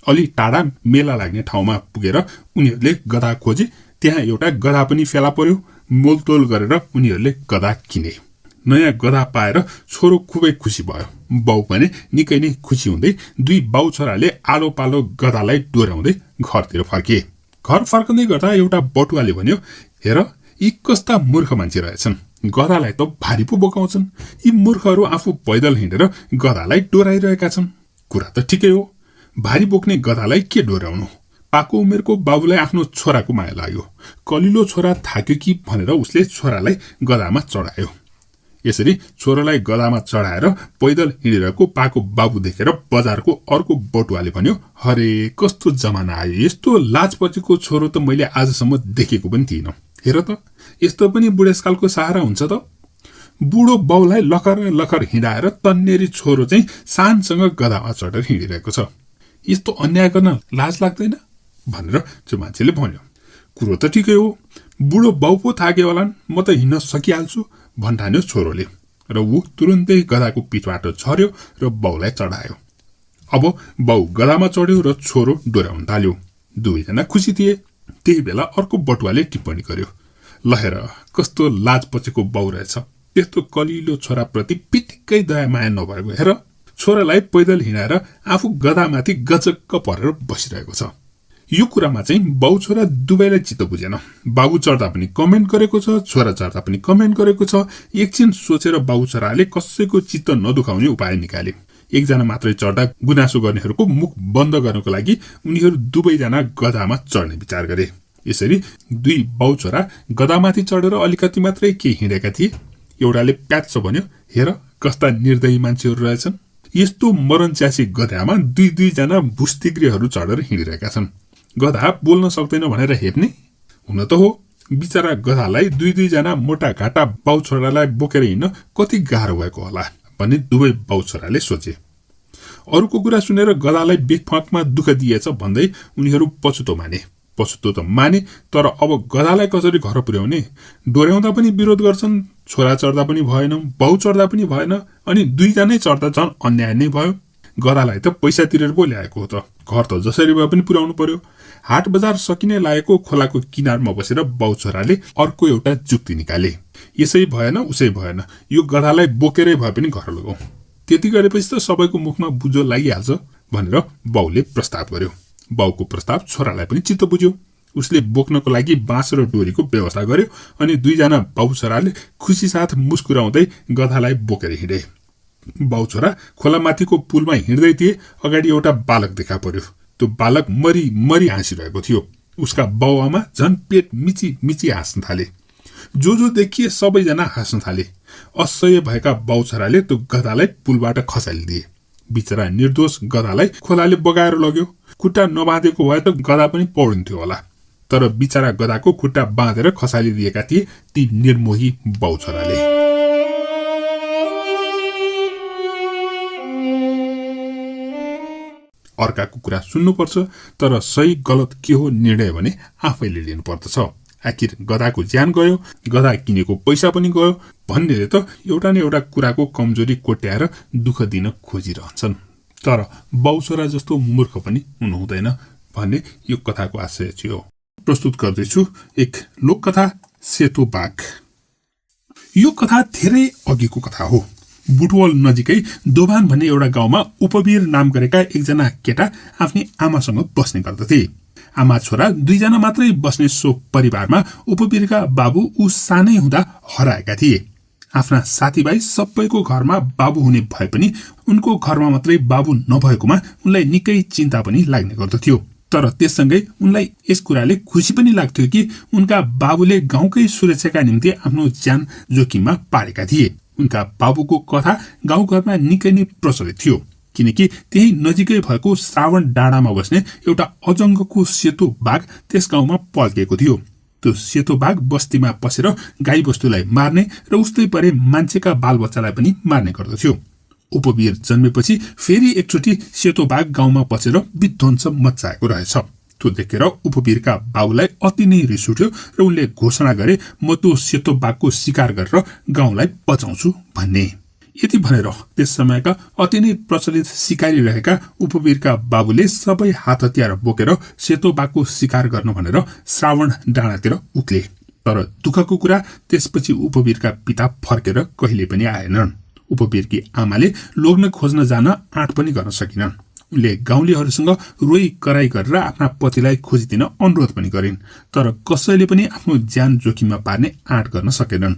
A: अलि टाढा मेला लाग्ने ठाउँमा पुगेर उनीहरूले गधा खोजे। त्यहाँ एउटा गधा पनि फेला पर्यो। मोलतोल गरेर उनीहरूले गधा किने। नयाँ गधा पाएर छोरो खुबै खुसी भयो। बाउ पनि निकै नै खुसी हुँदै दुई बाउ छोराले आलो पालो गधालाई डोर्याउँदै घरतिर फर्के। घर फर्कँदै गर्दा एउटा बटुवाले भन्यो, हेर यी कस्ता मूर्ख मान्छे रहेछन्, गधालाई त भारी पो बोकाउँछन्। यी मूर्खहरू आफू पैदल हिँडेर गधालाई डोराइरहेका छन्। कुरा त ठिकै हो, भारी बोक्ने गधालाई के डोर्याउनु। पाको उमेरको बाबुलाई आफ्नो छोराको माया लाग्यो। कलिलो छोरा थाक्यो कि भनेर उसले छोरालाई गधामा चढायो। यसरी छोरालाई गधामा चढाएर पैदल हिँडिरहेको पाको बाबु देखेर बजारको अर्को बटुवाले भन्यो, हरे कस्तो जमाना आयो, यस्तो लाजपचीको छोरो त मैले आजसम्म देखेको पनि थिइनँ। हेर त यस्तो पनि बुढेसकालको सहारा हुन्छ त। बुढो बाउलाई लखर लखर हिँडाएर तन्नेरी छोरो चाहिँ सानसँग गधामा चढेर हिँडिरहेको छ। यस्तो अन्याय गर्न लाज लाग्दैन भनेर त्यो मान्छेले भन्यो। कुरो त ठिकै हो, बुढो बाउ पो थाक्यो होलान्, म त हिँड्न सकिहाल्छु भन्ठान्यो छोरोले। र ऊ तुरुन्तै गधाको पिठबाट झर्यो र बाउलाई चढायो। अब बाउ गधामा चढ्यो र छोरो डोर्याउन थाल्यो। दुवैजना खुसी थिए। त्यही बेला अर्को बटुवाले टिप्पणी गर्यो, ल हेर कस्तो लाज पचेको बाउ रहेछ, त्यस्तो कलिलो छोराप्रति पिटिक्कै दया माया नभएको। हेर छोरालाई पैदल हिँडाएर आफू गधामाथि गजक्क परेर बसिरहेको छ। यो कुरामा चाहिँ बाउ छोरा दुवैलाई चित्त बुझेन। बाबु चढ्दा पनि कमेन्ट गरेको छ, छोरा चढ्दा पनि कमेन्ट गरेको छ। एकछिन सोचेर बाउ छोराले कसैको चित्त नदुखाउने उपाय निकाले। एकजना मात्रै चढ्दा गुनासो गर्नेहरूको मुख बन्द गर्नको लागि उनीहरू दुवैजना गधामा चढ्ने विचार गरे। यसरी दुई बाउ छोरा गधामाथि चढेर अलिकति मात्रै के हिँडेका थिए। एउटाले प्याच्च भन्यो, हेर कस्ता निर्दयी मान्छेहरू रहेछन्, यस्तो मरणच्यासी गधामा दुई दुईजना बुस्तिग्रीहरू चढेर हिँडिरहेका छन्। गधा बोल्न सक्दैन भनेर हेप्ने? हुन त हो, बिचरा गधालाई दुई दुईजना मोटा घाटा बाउ छोरालाई बोकेर हिँड्न कति गाह्रो भएको होला भन्ने दुवै बाउ छोराले सोचे। अरूको कुरा सुनेर गधालाई बेफाकमा दुःख दिएछ भन्दै उनीहरू पछुतो माने। पछुतो त माने, तर अब गधालाई कसरी घर पुर्याउने? डोर्याउँदा पनि विरोध गर्छन्, छोरा चढ्दा पनि भएन, बाउ चढ्दा पनि भएन, अनि दुईजनै चढ्दा झन् अन्याय नै भयो। गधालाई त पैसा तिरेर पो ल्याएको हो त, घर त जसरी भए पनि पुर्याउनु पर्यो। हाट बजार सकिने लागेको खोलाको किनारमा बसेर बाउ छोराले अर्को एउटा जुक्ति निकाले। यसै भएन उसै भएन, यो गधालाई बोकेरै भए पनि घर लगाऊ। त्यति गरेपछि त सबैको मुखमा बुझो लागिहाल्छ भनेर बाउले प्रस्ताव गर्यो। बाउको प्रस्ताव छोरालाई पनि चित्त बुझ्यो। उसले बोक्नको लागि बाँस र डोरीको व्यवस्था गर्यो अनि दुईजना बाउ छोराले खुसी साथ मुस्कुराउँदै गधालाई बोकेर हिँडे। बाउ छोरा खोलामाथिको पुलमा हिँड्दै थिए। अगाडि एउटा बालक देखा पर्यो। त्यो बालक मरी मरी हाँसिरहेको थियो। उसका बाउआमा झन् पेट मिची मिची हाँस्न थाले। जो देखिए सबैजना हाँस्न थाले। असह्य भएका बाउ छोराले त्यो गधालाई पुलबाट खसालिदिए। बिचरा निर्दोष गधालाई खोलाले बगाएर लग्यो। खुट्टा नबाँधेको भए त गधा पनि पौडिन्थ्यो होला, तर बिचरा गधाको खुट्टा बाँधेर खसालिदिएका थिए ती निर्मोही बाउ छोराले। अर्काको कुरा सुन्नुपर्छ, तर सही गलत के हो निर्णय भने आफैले लिनुपर्दछ। आखिर गधाको ज्यान गयो, गधा किनेको पैसा पनि गयो भन्नेले त एउटा न एउटा कुराको कमजोरी कोट्याएर दुःख दिन खोजिरहन्छन्। तर बाउछोरा जस्तो मूर्ख पनि हुनुहुँदैन भन्ने यो कथाको आशय थियो। प्रस्तुत गर्दैछु एक लोककथा, सेतो बाघ। यो कथा धेरै अघिको कथा हो। बुटवल नजिकै दोभान भन्ने एउटा गाउँमा उपवीर नाम गरेका एकजना केटा आफ्नै आमासँग बस्ने गर्दथे। आमा छोरा 2 जना मात्रै बस्ने सो परिवारमा उपवीरका बाबु ऊ सानै हुँदा हराएका थिए। आफ्ना साथीभाइ सबैको घरमा बाबु हुने भए पनि उनको घरमा मात्रै बाबु नभएकोमा उनलाई निकै चिन्ता पनि लाग्ने गर्दथ्यो। तर त्यससँगै उनलाई यस कुराले खुसी पनि लाग्थ्यो कि उनका बाबुले गाउँकै सुरक्षाका निम्ति आफ्नो ज्यान जोखिममा पारेका थिए। उनका बाबुको कथा गाउँघरमा निकै नै प्रचलित थियो, किनकि त्यही नजिकै भएको श्रावण डाँडामा बस्ने एउटा अजङ्गको सेतो बाघ त्यस गाउँमा पल्केको थियो। त्यो सेतो बाघ बस्तीमा पसेर गाईबस्तुलाई मार्ने र उस्तै परे मान्छेका बालबच्चालाई पनि मार्ने गर्दथ्यो। उपवीर जन्मेपछि फेरि एकचोटि सेतो बाघ गाउँमा पसेर विध्वंस मच्चाएको रहेछ। त्यो देखेर उपवीरका बाबुलाई अति नै रिस उठ्यो र उनले घोषणा गरे, म त्यो सेतो बाघको शिकार गरेर गाउँलाई बचाउँछु भन्ने। यति भनेर त्यस समयका अति नै प्रचलित शिकारी रहेका उपवीरका बाबुले सबै हात हतियार बोकेर सेतो बाघको शिकार गर्न भनेर श्रावण डाँडातिर उक्ले। तर दुःखको कुरा, त्यसपछि उपवीरका पिता फर्केर कहिले पनि आएनन्। उपवीरकी आमाले लोग्न खोज्न जान आँट पनि गर्न सकिनन्। उनले गाउँलेहरूसँग रोई कराई गरेर आफ्ना पतिलाई खोजिदिन अनुरोध पनि गरिन्, तर कसैले पनि आफ्नो ज्यान जोखिममा पार्ने आँट गर्न सकेनन्।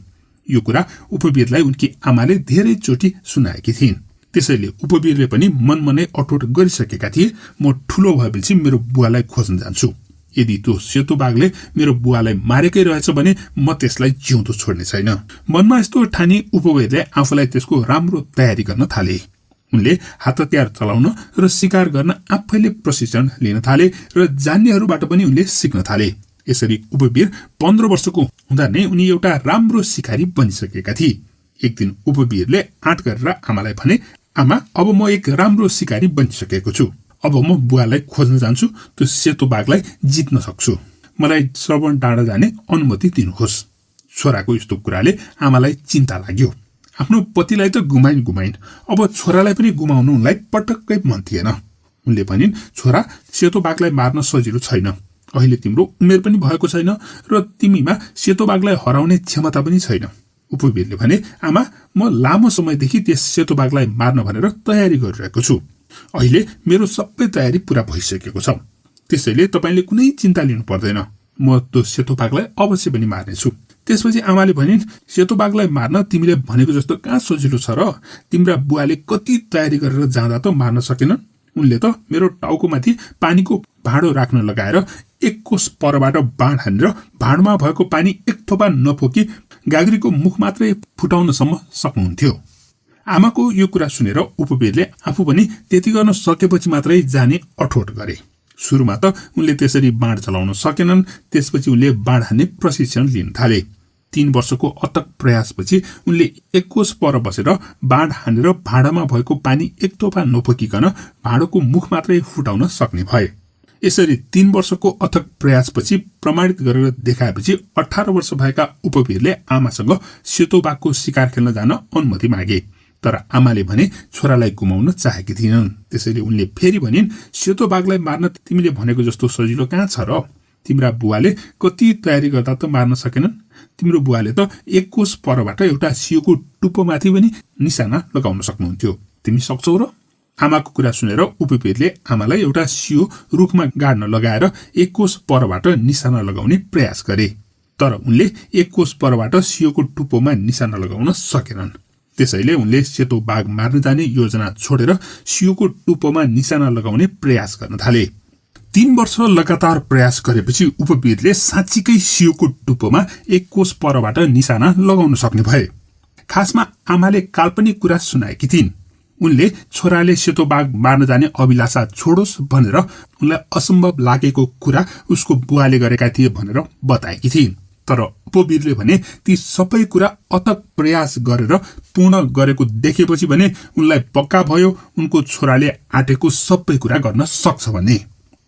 A: यो कुरा उपवीरलाई उनकी आमाले धेरै चोटि सुनाएकी थिइन्। त्यसैले उपवीरले पनि मनमनै अठोट गरिसकेका थिए, म ठुलो भएपछि मेरो बुवालाई खोज्न जान्छु। यदि त्यो सेतो बाघले मेरो बुवालाई मारेकै रहेछ भने म त्यसलाई जिउँदो छोड्ने छैन। मनमा यस्तो ठानी उपवीरले आफूलाई त्यसको राम्रो तयारी गर्न थाले। उनले हात हतियार चलाउन र शिकार गर्न आफैले प्रशिक्षण लिन थाले र जान्नेहरूबाट पनि उनले सिक्न थाले। यसरी उपवीर 15 वर्षको हुँदा नै उनी एउटा राम्रो शिकारी बनिसकेका थिए। एक दिन उपवीरले आँट गरेर आमालाई भने, आमा, अब म एक राम्रो शिकारी बनिसकेको छु। अब म बुवालाई खोज्न जान्छु, त्यो सेतो बाघलाई जित्न सक्छु। मलाई श्रवण डाँडा जाने अनुमति दिनुहोस्। छोराको यस्तो कुराले आमालाई चिन्ता लाग्यो। आफ्नो पतिलाई त गुमाइन्, अब छोरालाई पनि गुमाउनु उनलाई पटक्कै मन थिएन। उनले भनिन्, छोरा, सेतो बाघलाई मार्न सजिलो छैन। अहिले तिम्रो उमेर पनि भएको छैन र तिमीमा सेतो बाघलाई हराउने क्षमता पनि छैन। उपवीरले भने, आमा, म लामो समयदेखि त्यस सेतो बाघलाई मार्न भनेर तयारी गरिरहेको छु। अहिले मेरो सबै तयारी पूरा भइसकेको छ। त्यसैले तपाईँले कुनै चिन्ता लिनु पर्दैन। म त्यो सेतो बाघलाई अवश्य पनि मार्नेछु। त्यसपछि आमाले भनिन्, सेतो बाघलाई मार्न तिमीले भनेको जस्तो कहाँ सजिलो छ र? तिम्रा बुवाले कति तयारी गरेर जाँदा त मार्न सकेनन्। उनले त मेरो टाउकोमाथि पानीको भाँडो राख्न लगाएर 1 कोस परबाट बाण हानेर भाँडोमा भएको पानी एक थोपा नफोकी गाग्रीको मुख मात्रै फुटाउनसम्म सक्नुहुन्थ्यो। आमाको यो कुरा सुनेर उपवीरले आफू पनि त्यति गर्न सकेपछि मात्रै जाने अठोट गरे। सुरुमा त उनले त्यसरी बाण चलाउन सकेनन्। त्यसपछि उनले बाण हान्ने प्रशिक्षण लिन थाले। 3 वर्षको अथक प्रयासपछि उनले 1 कोस पर बसेर बाण हानेर भाँडामा भएको पानी एक थोपा नफोकिकन भाँडोको मुख मात्रै फुटाउन सक्ने भए। यसरी 3 वर्षको अथक प्रयासपछि प्रमाणित गरेर देखाएपछि 18 वर्ष भएका उपवीरले आमासँग सेतो बाघको शिकार खेल्न जान अनुमति मागे। तर आमाले भने छोरालाई गुमाउन चाहेकी थिएनन्। त्यसैले उनले फेरि भनिन्, सेतो बाघलाई मार्न तिमीले भनेको जस्तो सजिलो कहाँ छ र? तिम्रा बुवाले कति तयारी गर्दा त मार्न सकेनन्। तिम्रो बुवाले त 1 कोस परबाट एउटा सियोको टुप्पोमाथि पनि निशाना लगाउन सक्नुहुन्थ्यो। तिमी सक्छौ र? आमाको कुरा सुनेर उपवीरले आमालाई एउटा सियो रुखमा गाड्न लगाएर 1 कोस परबाट निशाना लगाउने प्रयास गरे। तर उनले 1 कोस परबाट सियोको टुप्पोमा निशाना लगाउन सकेनन्। त्यसैले उनले सेतो बाघ मार्न जाने योजना छोडेर सियोको टुप्पोमा निशाना लगाउने प्रयास गर्न थाले। 3 वर्ष लगातार प्रयास गरेपछि उपवीरले साँच्चीकै सियोको टुप्पोमा 1 कोस परबाट निशाना लगाउन सक्ने भए। खासमा आमाले काल्पनिक कुरा सुनाएकी थिइन्। उनले छोराले सेतो बाघ मार्न जाने अभिलाषा छोडोस् भनेर उनलाई असम्भव लागेको कुरा उसको बुवाले गरेका थिए भनेर बताएकी थिइन्। तर उपवीरले भने ती सबै कुरा अथक प्रयास गरेर पूर्ण गरेको देखेपछि भने उनलाई पक्का भयो उनको छोराले आँटेको सबै कुरा गर्न सक्छ भन्ने।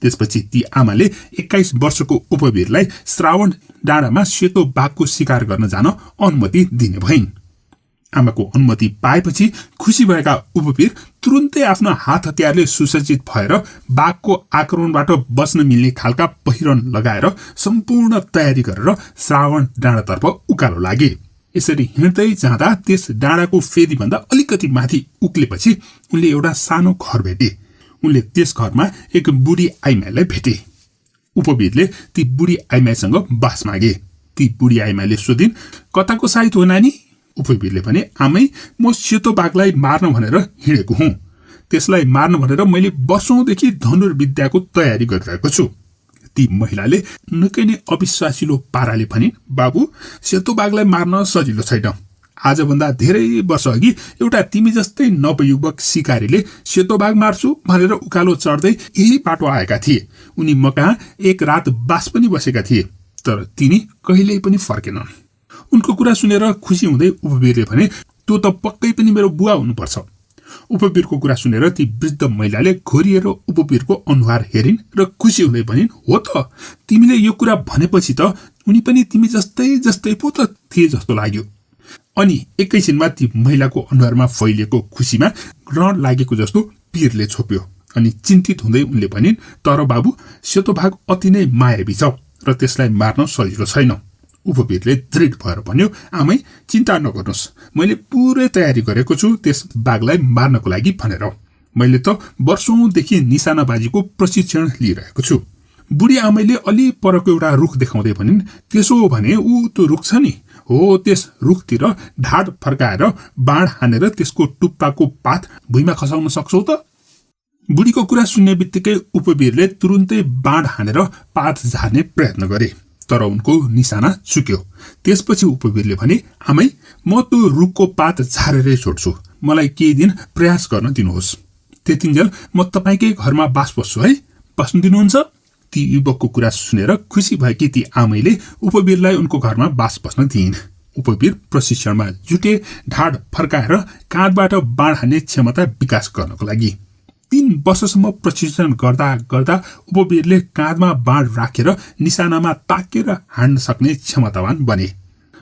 A: त्यसपछि ती आमाले 21 वर्षको उपवीरलाई श्रावण डाँडामा सेतो बाघको शिकार गर्न जान अनुमति दिने भइन्। आमाको अनुमति पाएपछि खुसी भएका उपवीर तुरुन्तै आफ्नो हात हतियारले सुसज्जित भएर बाघको आक्रमणबाट बच्न मिल्ने खालका पहिरन लगाएर सम्पूर्ण तयारी गरेर श्रावण डाँडातर्फ उकालो लागे। यसरी हिँड्दै जाँदा त्यस डाँडाको फेदीभन्दा अलिकति माथि उक्लेपछि उनले एउटा सानो घर भेटे। उनले त्यस घरमा एक बुढी आइमाईलाई भेटे। उपवीरले ती बुढी आइमाईसँग बास मागे। ती बुढी आइमाईले सोधिन्, कताको साइत हो नानी? उपवीरले भने, आमै, म सेतो बाघलाई मार्न भनेर हिँडेको हुँ। त्यसलाई मार्न भनेर मैले वर्षौंदेखि धनुर्विद्याको तयारी गरिरहेको छु। ती महिलाले निकै नै अविश्वासिलो पाराले भनिन्, बाबु, सेतो बाघलाई मार्न सजिलो छैन। आजभन्दा धेरै वर्ष अघि एउटा तिमी जस्तै नवयुवक शिकारीले सेतो बाघ मार्छु भनेर उकालो चढ्दै यही बाटो आएका थिए। उनी म कहाँ एक रात बास पनि बसेका थिए, तर तिनी कहिल्यै पनि फर्केनन्। उनको कुरा सुनेर खुसी हुँदै उपवीरले भने, त्यो त पक्कै पनि मेरो बुवा हुनुपर्छ। उपवीरको कुरा सुनेर ती वृद्ध महिलाले घोरिएर उपवीरको अनुहार हेरिन् र खुसी हुँदै भनिन्, हो त, तिमीले यो कुरा भनेपछि त उनी पनि तिमी जस्तै पो त थिए जस्तो लाग्यो। अनि एकैछिनमा ती महिलाको अनुहारमा फैलिएको खुसीमा ग्रहण लागेको जस्तो पीरले छोप्यो। अनि चिन्तित हुँदै उनले भनिन्, तर बाबु, सेतो बाघ अति नै मायावी छ र त्यसलाई मार्न सजिलो छैन। उपवीरले दृढ भएर भन्यो, आमै, चिन्ता नगर्नुहोस्, मैले पुरै तयारी गरेको छु त्यस बाघलाई मार्नको लागि भनेर। मैले त वर्षौंदेखि निशानाबाजीको प्रशिक्षण लिइरहेको छु। बुढी आमैले अलि परको एउटा रुख देखाउँदै भनिन्, त्यसो हो भने ऊ त्यो रुख छ नि, हो त्यस रुखतिर ढाड फर्काएर बाण हानेर त्यसको टुप्पाको पात भुइँमा खसाउन सक्छौ त? बुढीको कुरा सुन्ने बित्तिकै उपवीरले तुरुन्तै बाण हानेर पात झार्ने प्रयत्न गरे, तर उनको निशाना चुक्यो। त्यसपछि उपवीरले भने, आमै, म त्यो रुखको पात झारेरै छोड्छु, मलाई केही दिन प्रयास गर्न दिनुहोस्। त्यतिन्जेल म तपाईँकै घरमा बास बस्छु है, बस्नु दिनुहुन्छ? ती युवकको कुरा सुनेर खुसी भएकी ती आमैले उपवीरलाई उनको घरमा बास बस्न दिइन्। उपवीर प्रशिक्षणमा जुटे, ढाड फर्काएर काँधबाट बाण हान्ने क्षमता विकास गर्नको लागि। 3 वर्षसम्म प्रशिक्षण गर्दा गर्दा उपवीरले काँधमा बाण राखेर निशानामा ताकेर हान्न सक्ने क्षमतावान बने।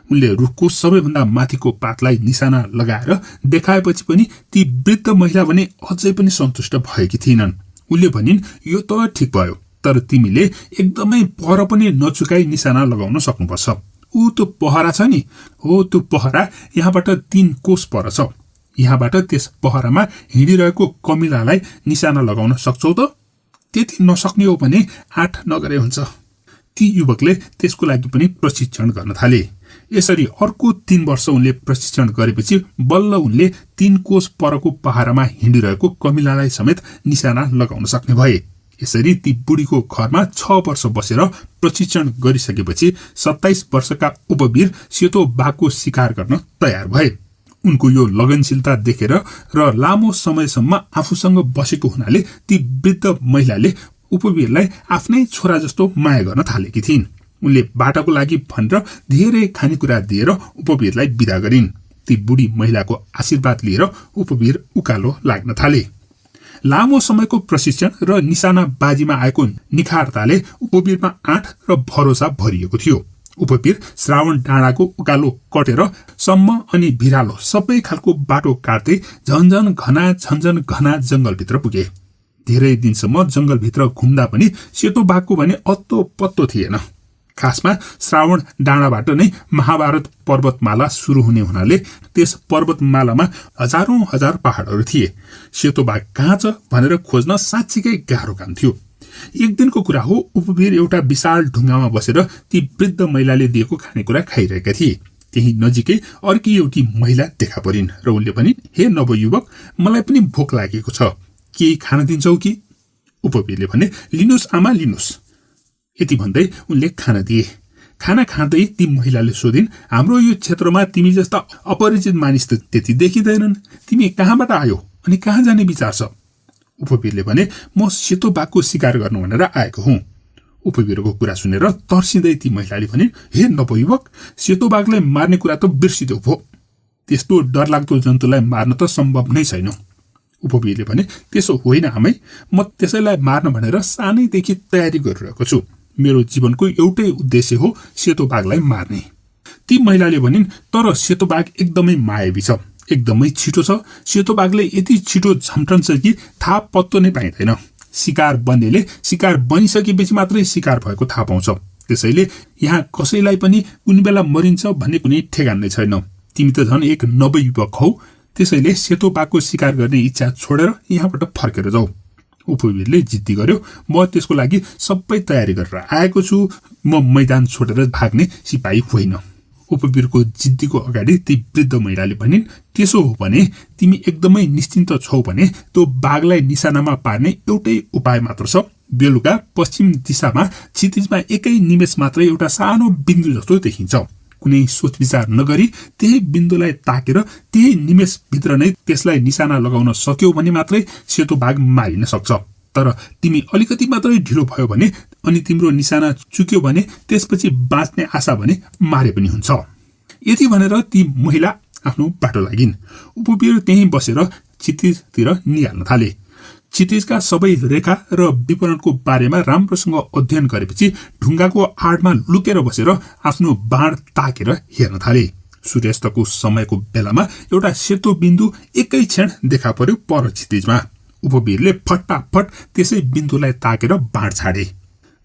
A: उनले रुखको सबैभन्दा माथिको पातलाई निशाना लगाएर देखाएपछि पनि ती वृद्ध महिला भने अझै पनि सन्तुष्ट भएकी थिएनन्। उनले भनिन्, यो त ठिक भयो, तर तिमीले एकदमै पर पनि नचुकाई निशाना लगाउन सक्नुपर्छ। ऊ त्यो पहरा छ नि, हो त्यो पहरा यहाँबाट 3 कोस पर छ। यहाँबाट त्यस पहरामा हिँडिरहेको कमिलालाई निशाना लगाउन सक्छौ त? त्यति नसक्ने हो भने 8 नगरे हुन्छ। ती युवकले त्यसको लागि पनि प्रशिक्षण गर्न थाले। यसरी अर्को 3 वर्ष उनले प्रशिक्षण गरेपछि बल्ल उनले 3 कोस परको पहरामा हिँडिरहेको कमिलालाई समेत निशाना लगाउन सक्ने भए। यसरी ती बुढीको घरमा 6 वर्ष बसेर प्रशिक्षण गरिसकेपछि 27 वर्षका उपवीर सेतो बाघको शिकार गर्न तयार भए। उनको यो लगनशीलता देखेर र लामो समयसम्म आफूसँग बसेको हुनाले ती वृद्ध महिलाले उपवीरलाई आफ्नै छोरा जस्तो माया गर्न थालेकी थिइन्। उनले बाटाको लागि भनेर धेरै खानेकुरा दिएर उपवीरलाई बिदा गरिन्। ती बुढी महिलाको आशीर्वाद लिएर उपवीर उकालो लाग्न थाले। लामो समयको प्रशिक्षण र निशाना बाजीमा आएको निखारताले उपवीरमा आँट र भरोसा भरिएको थियो। उपवीर श्रावण डाँडाको उकालो कटेर सम्म अनि भिरालो सबै खालको बाटो काट्दै झन्झन घना जंगलभित्र पुगे। धेरै दिनसम्म जंगलभित्र घुम्दा पनि सेतो बाघको भने अत्तो पत्तो थिएन। खासमा श्रावण डाँडाबाट नै महाभारत पर्वतमाला सुरु हुने हुनाले त्यस पर्वतमालामा हजार पहाडहरू थिए। सेतो बाघ कहाँ छ भनेर खोज्न साँच्चीकै गाह्रो काम थियो। एक दिनको कुरा हो, उपवीर एउटा विशाल ढुङ्गामा बसेर ती वृद्ध महिलाले दिएको खानेकुरा खाइरहेका थिए। त्यही नजिकै अर्की एउटी महिला देखा परिन् र उनले भनिन्, हे नवयुवक, मलाई पनि भोक लागेको छ, केही खान दिन्छौ कि? उपवीरले भने, लिनुहोस् आमा, लिनुहोस्। यति भन्दै उनले खाना दिए। खाना खाँदै ती महिलाले सोधिन्, हाम्रो यो क्षेत्रमा तिमी जस्ता अपरिचित मानिस त त्यति देखिँदैनन्, तिमी कहाँबाट आयो अनि कहाँ जाने विचार छ? उपवीरले भने, म सेतो बाघको शिकार गर्नु भनेर आएको हुँ। उपवीरको कुरा सुनेर तर्सिँदै ती महिलाले भने, हे नवयुवक, सेतो बाघलाई मार्ने कुरा त बिर्सिदेऊ भो। त्यस्तो डरलाग्दो जन्तुलाई मार्न त सम्भव नै छैन। उपवीरले भने, त्यसो होइन आमै, म त्यसैलाई मार्न भनेर सानैदेखि तयारी गरिरहेको छु। मेरो जीवनको एउटै उद्देश्य हो सेतो बाघलाई मार्ने। ती महिलाले भनिन्, तर सेतो बाघ एकदमै मायावी छ, एकदमै छिटो छ। सेतो बाघले यति छिटो झम्टन्छ कि थाहा पत्तो नै पाइँदैन। शिकार बन्नेले शिकार बनिसकेपछि मात्रै शिकार भएको थाहा पाउँछ। त्यसैले यहाँ कसैलाई पनि कुन बेला मरिन्छ भन्ने कुनै ठेगान नै छैन। तिमी त झन् एक नवयुवक हौ, त्यसैले सेतो बाघको शिकार गर्ने इच्छा छोडेर यहाँबाट फर्केर जाऊ। उपवीरले जिद्दी गर्यो, म त्यसको लागि सबै तयारी गरेर आएको छु। म मैदान छोडेर भाग्ने सिपाही होइन। उपवीरको जिद्दीको अगाडि ती वृद्ध महिलाले भनिन्, त्यसो हो भने तिमी एकदमै निश्चिन्त छौ भने त्यो बाघलाई निशानामा पार्ने एउटै उपाय मात्र छ। बेलुका पश्चिम दिशामा क्षितिजमा एकै निमेष मात्रै एउटा सानो बिन्दु जस्तो देखिन्छ। कुनै सोच विचार नगरी त्यही बिन्दुलाई ताकेर त्यही निमेषभित्र नै त्यसलाई निशाना लगाउन सक्यौ भने मात्रै सेतो बाघ मारिन सक्छ। तर तिमी अलिकति मात्रै ढिलो भयो भने अनि तिम्रो निशाना चुक्यो भने त्यसपछि बाँच्ने आशा भने मारे पनि हुन्छ। यति भनेर ती महिला आफ्नो बाटो लागिन्। उपवीर त्यहीँ बसेर क्षितिजतिर निहाल्न थाले। क्षितिजका सबै रेखा र विवरणको बारेमा राम्रोसँग अध्ययन गरेपछि ढुङ्गाको आडमा लुकेर बसेर आफ्नो बाण ताकेर हेर्न थाले। सूर्यास्तको समयको बेलामा एउटा सेतो बिन्दु एकै क्षण देखा पर्यो पर क्षितिजमा। उपवीरले फटाफट त्यसै बिन्दुलाई ताकेर बाण छाडे।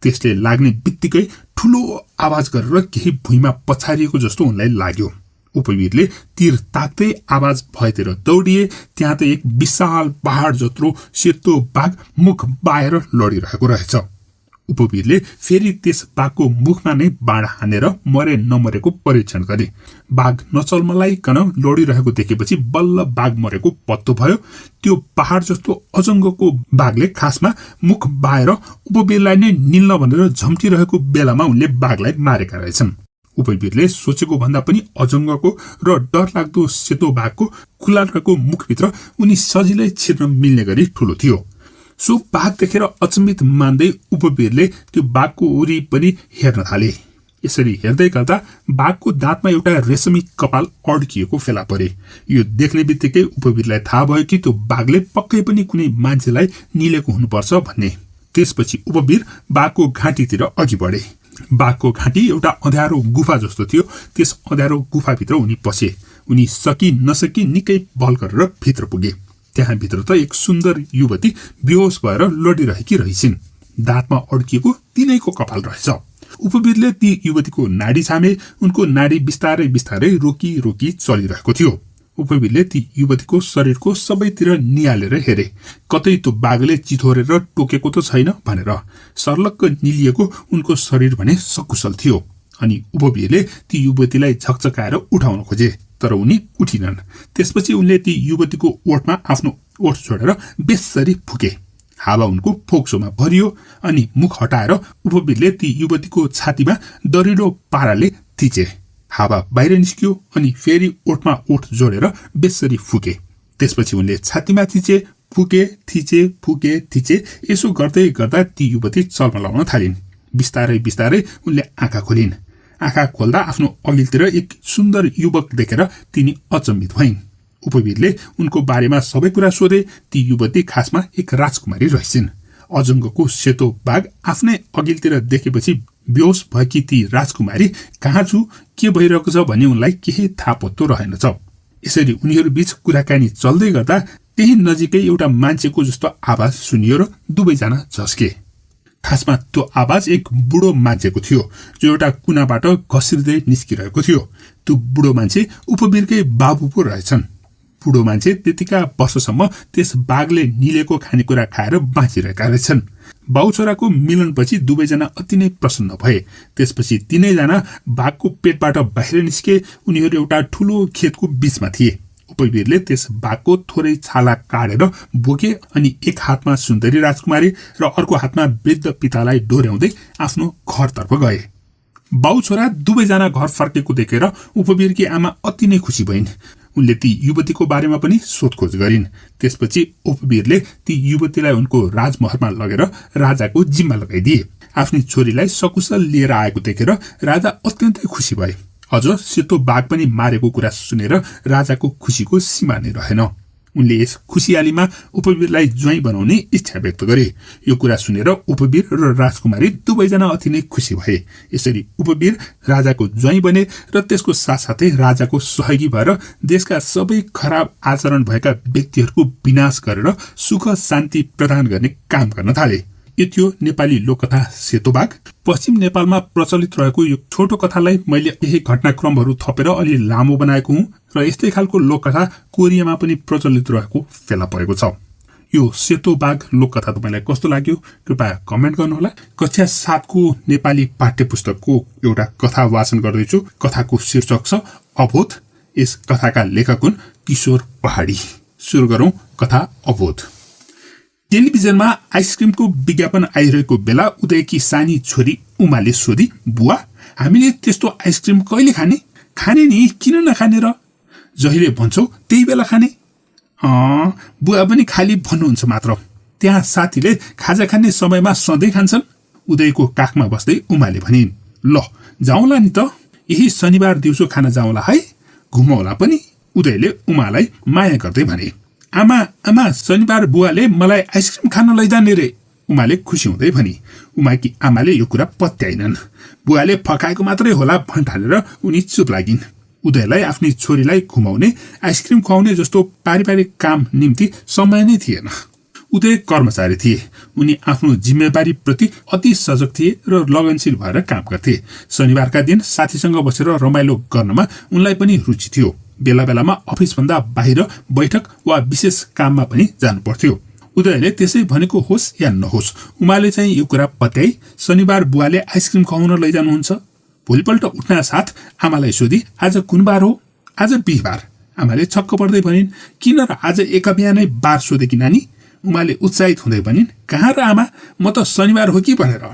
A: त्यसले लाग्ने बित्तिकै ठुलो आवाज गरेर केही भुइँमा पछारिएको जस्तो उनलाई लाग्यो। उपवीरले तीर ताक्दै आवाज भएतिर दौडिए। त्यहाँ त एक विशाल पहाड जत्रो सेतो बाघ मुख बाएर लडिरहेको रहेछ। उपवीरले फेरि त्यस बाघको मुखमा नै बाण हानेर मरे नमरेको परीक्षण गरे। बाघ नचलमलाइकन लडिरहेको देखेपछि बल्ल बाघ मरेको पत्तो भयो। त्यो पहाड जस्तो अजङ्गको बाघले खासमा मुख बाएर उपवीरलाई नै निल्न भनेर झम्टिरहेको बेलामा उनले बाघलाई मारेका रहेछन्। उपवीरले सोचेको भन्दा पनि अजङ्गको र डरलाग्दो सेतो बाघको खुला रहेको मुखभित्र उनी सजिलै छिर्न मिल्ने गरी ठुलो थियो। सो बाघ देखेर अचम्मित मान्दै उपवीरले त्यो बाघको वरिपरि हेर्न थाले। यसरी हेर्दै गर्दा बाघको दाँतमा एउटा रेशमी कपाल अड्किएको फेला परे। यो देख्ने बित्तिकै उपवीरलाई थाहा भयो कि त्यो बाघले पक्कै पनि कुनै मान्छेलाई निलेको हुनुपर्छ भन्ने। त्यसपछि उपवीर बाघको घाँटीतिर अघि बढे। बाघको घाँटी एउटा अँध्यारो गुफा जस्तो थियो। त्यस अँध्यारो गुफाभित्र उनी पसे। उनी सकि नसकी निकै बल गरेर भित्र पुगे। त्यहाँ भित्र त एक सुन्दर युवती बेहोस भएर लडिरहेकी रहेछिन्। दाँतमा अड्किएको तिनैको कपाल रहेछ। उपवीरले ती युवतीको नाडी छामे। उनको नाडी बिस्तारै बिस्तारै रोकी रोकी चलिरहेको थियो। उपवीरले ती युवतीको शरीरको सबैतिर निहालेर हेरे। कतै त्यो बाघले चिथोरेर टोकेको त छैन भनेर। सर्लक्क निलिएको उनको शरीर भने सकुशल थियो। अनि उपवीरले ती युवतीलाई झकझकाएर उठाउन खोजे, तर उनी उठिनन्। त्यसपछि उनले ती युवतीको ओठमा आफ्नो ओठ छोडेर बेसरी फुके। हावा उनको फोक्सोमा भरियो अनि मुख हटाएर उपवीरले ती युवतीको छातीमा दरिलो पाराले थिचे। हावा बाहिर निस्कियो अनि फेरि ओठमा ओठ जोडेर बेसरी फुके। त्यसपछि उनले छातीमा थिचे, फुके, थिचे, फुके, थिचे। यसो गर्दै गर्दा ती युवती चलमलाउन थालिन्। बिस्तारै बिस्तारै उनले आँखा खोलिन्। आँखा खोल्दा आफ्नो अघिल्तिर एक सुन्दर युवक देखेर तिनी अचम्मित भइन्। उपवीरले उनको बारेमा सबै कुरा सोधे। ती युवती खासमा एक राजकुमारी रहेछिन्। अजङ्गको सेतो बाघ आफ्नै अघिल्तिर देखेपछि बेहोस भएकी ती राजकुमारी कहाँ छु, के भइरहेको छ भन्ने उनलाई केही थाहा पत्तो रहेनछ। यसरी उनीहरू बीच कुराकानी चल्दै गर्दा त्यही नजिकै एउटा मान्छेको जस्तो आवाज सुनियो र दुवैजना झस्के। खासमा त्यो आवाज एक बुढो मान्छेको थियो जो एउटा कुनाबाट घसिर्दै निस्किरहेको थियो। त्यो बुढो मान्छे उपवीरकै बाबु पो रहेछन्। बुढो मान्छे त्यतिका वर्षसम्म त्यस बाघले निलेको खानेकुरा खाएर बाँचिरहेका रहेछन्। बाउछोराको मिलनपछि दुवैजना अति नै प्रसन्न भए। त्यसपछि तिनैजना बाघको पेटबाट बाहिर निस्के। उनीहरू एउटा ठुलो खेतको बीचमा थिए। उपवीरले त्यस बाघको थोरै छाला काटेर बोके अनि एक हातमा सुन्दरी राजकुमारी र अर्को हातमा वृद्ध पितालाई डोर्याउँदै आफ्नो घरतर्फ गए। बाउछोरा दुवैजना घर फर्केको देखेर उपवीरकी आमा अति नै खुसी भइन्। उनले ती युवतीको बारेमा पनि सोधखोज गरिन्। त्यसपछि उपवीरले ती युवतीलाई उनको राजमहलमा लगेर राजाको जिम्मा लगाइदिए। आफ्नी छोरीलाई सकुशल लिएर आएको देखेर राजा अत्यन्तै खुसी भए। अझ सेतो बाघ पनि मारेको कुरा सुनेर राजाको खुसीको सीमा नै रहेन। उनले यस खुसियालीमा उपवीरलाई ज्वाइँ बनाउने इच्छा व्यक्त गरे। यो कुरा सुनेर उपवीर र राजकुमारी दुवैजना अति नै खुसी भए। यसरी उपवीर राजाको ज्वाइँ बने र त्यसको साथसाथै राजाको सहयोगी भएर देशका सबै खराब आचरण भएका व्यक्तिहरूको विनाश गरेर सुख शान्ति प्रदान गर्ने काम गर्न थाले। यो थियो नेपाली लोककथा सेतो बाघ। पश्चिम नेपालमा प्रचलित रहेको यो छोटो कथालाई मैले यही घटनाक्रमहरू थपेर अलि लामो बनाएको हुँ र यस्तै खालको लोककथा कोरियामा पनि प्रचलित रहेको फेला परेको छ। यो सेतो बाघ लोककथा तपाईँलाई कस्तो लाग्यो कृपया कमेन्ट गर्नुहोला। कक्षा 7 को नेपाली पाठ्य पुस्तकको एउटा कथा वाचन गर्दैछु। कथाको शीर्षक छ अबोध। यस कथाका लेखक हुन् किशोर पहाडी। सुरु गरौं कथा अबोध। टेलिभिजनमा आइसक्रिमको विज्ञापन आइरहेको बेला उदयकी सानी छोरी उमाले सोधी, बुवा हामीले त्यस्तो आइसक्रिम कहिले खाने? खाने नि, किन नखाने र? जहिले भन्छौ त्यही बेला खाने? बुवा पनि खाली भन्नुहुन्छ मात्र। त्यहाँ साथीले खाजा खाने समयमा सधैँ खान्छन्। उदयको काखमा बस्दै उमाले भनिन्, ल जाउँला नि त, यही शनिबार दिउँसो खान जाउँला है, घुमाउला पनि। उदयले उमालाई माया गर्दै भने, आमा आमा शनिबार बुवाले मलाई आइसक्रिम खान लैजाने रे। उमाले खुसी हुँदै भनी। उमाकी आमाले यो कुरा पत्याइनन्। बुवाले फकाएको मात्रै होला भन्ठालेर उनी चुप लागिन्। उदयलाई आफ्नी छोरीलाई घुमाउने आइसक्रिम खुवाउने जस्तो पारिवारिक काम निम्ति समय नै थिएन। उदय कर्मचारी थिए। उनी आफ्नो जिम्मेवारी प्रति अति सजग थिए र लगनशील भएर काम गर्थे। शनिबारका दिन साथीसँग बसेर रमाइलो गर्नमा उनलाई पनि रुचि थियो। बेला बेलामा अफिसभन्दा बाहिर बैठक वा विशेष काममा पनि जानु पर्थ्यो। उदयले त्यसै भनेको होस् या नहोस्, उमाले चाहिँ यो कुरा पत्याई शनिबार बुवाले आइसक्रिम खुवाउन लैजानुहुन्छ। भोलिपल्ट उठ्न साथ आमालाई सोधी, आज कुन बार हो? आज बिहिबार। आमाले छक्क पर्दै भनिन्, किन र आज एका बिहानै बार सोधेकी नानी? उमाले उत्साहित हुँदै भनिन्, कहाँ र आमा, म त शनिबार हो कि भनेर।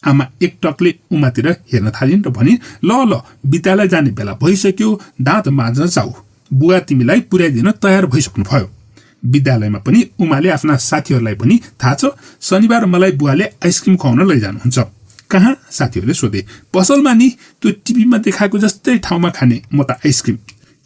A: आमा एकटकले उमातिर हेर्न थालिन् र भनिन्, ल ल विद्यालय जाने बेला भइसक्यो, दाँत माझ्न जाऊ, बुवा तिमीलाई पुर्याइदिन तयार भइसक्नु भयो। विद्यालयमा पनि उमाले आफ्ना साथीहरूलाई पनि थाहा छ शनिबार मलाई बुवाले आइसक्रिम खुवाउन लैजानुहुन्छ। कहाँ? साथीहरूले सोधे। पसलमा नि, त्यो टिभीमा देखाएको जस्तै ठाउँमा खाने म त आइसक्रिम।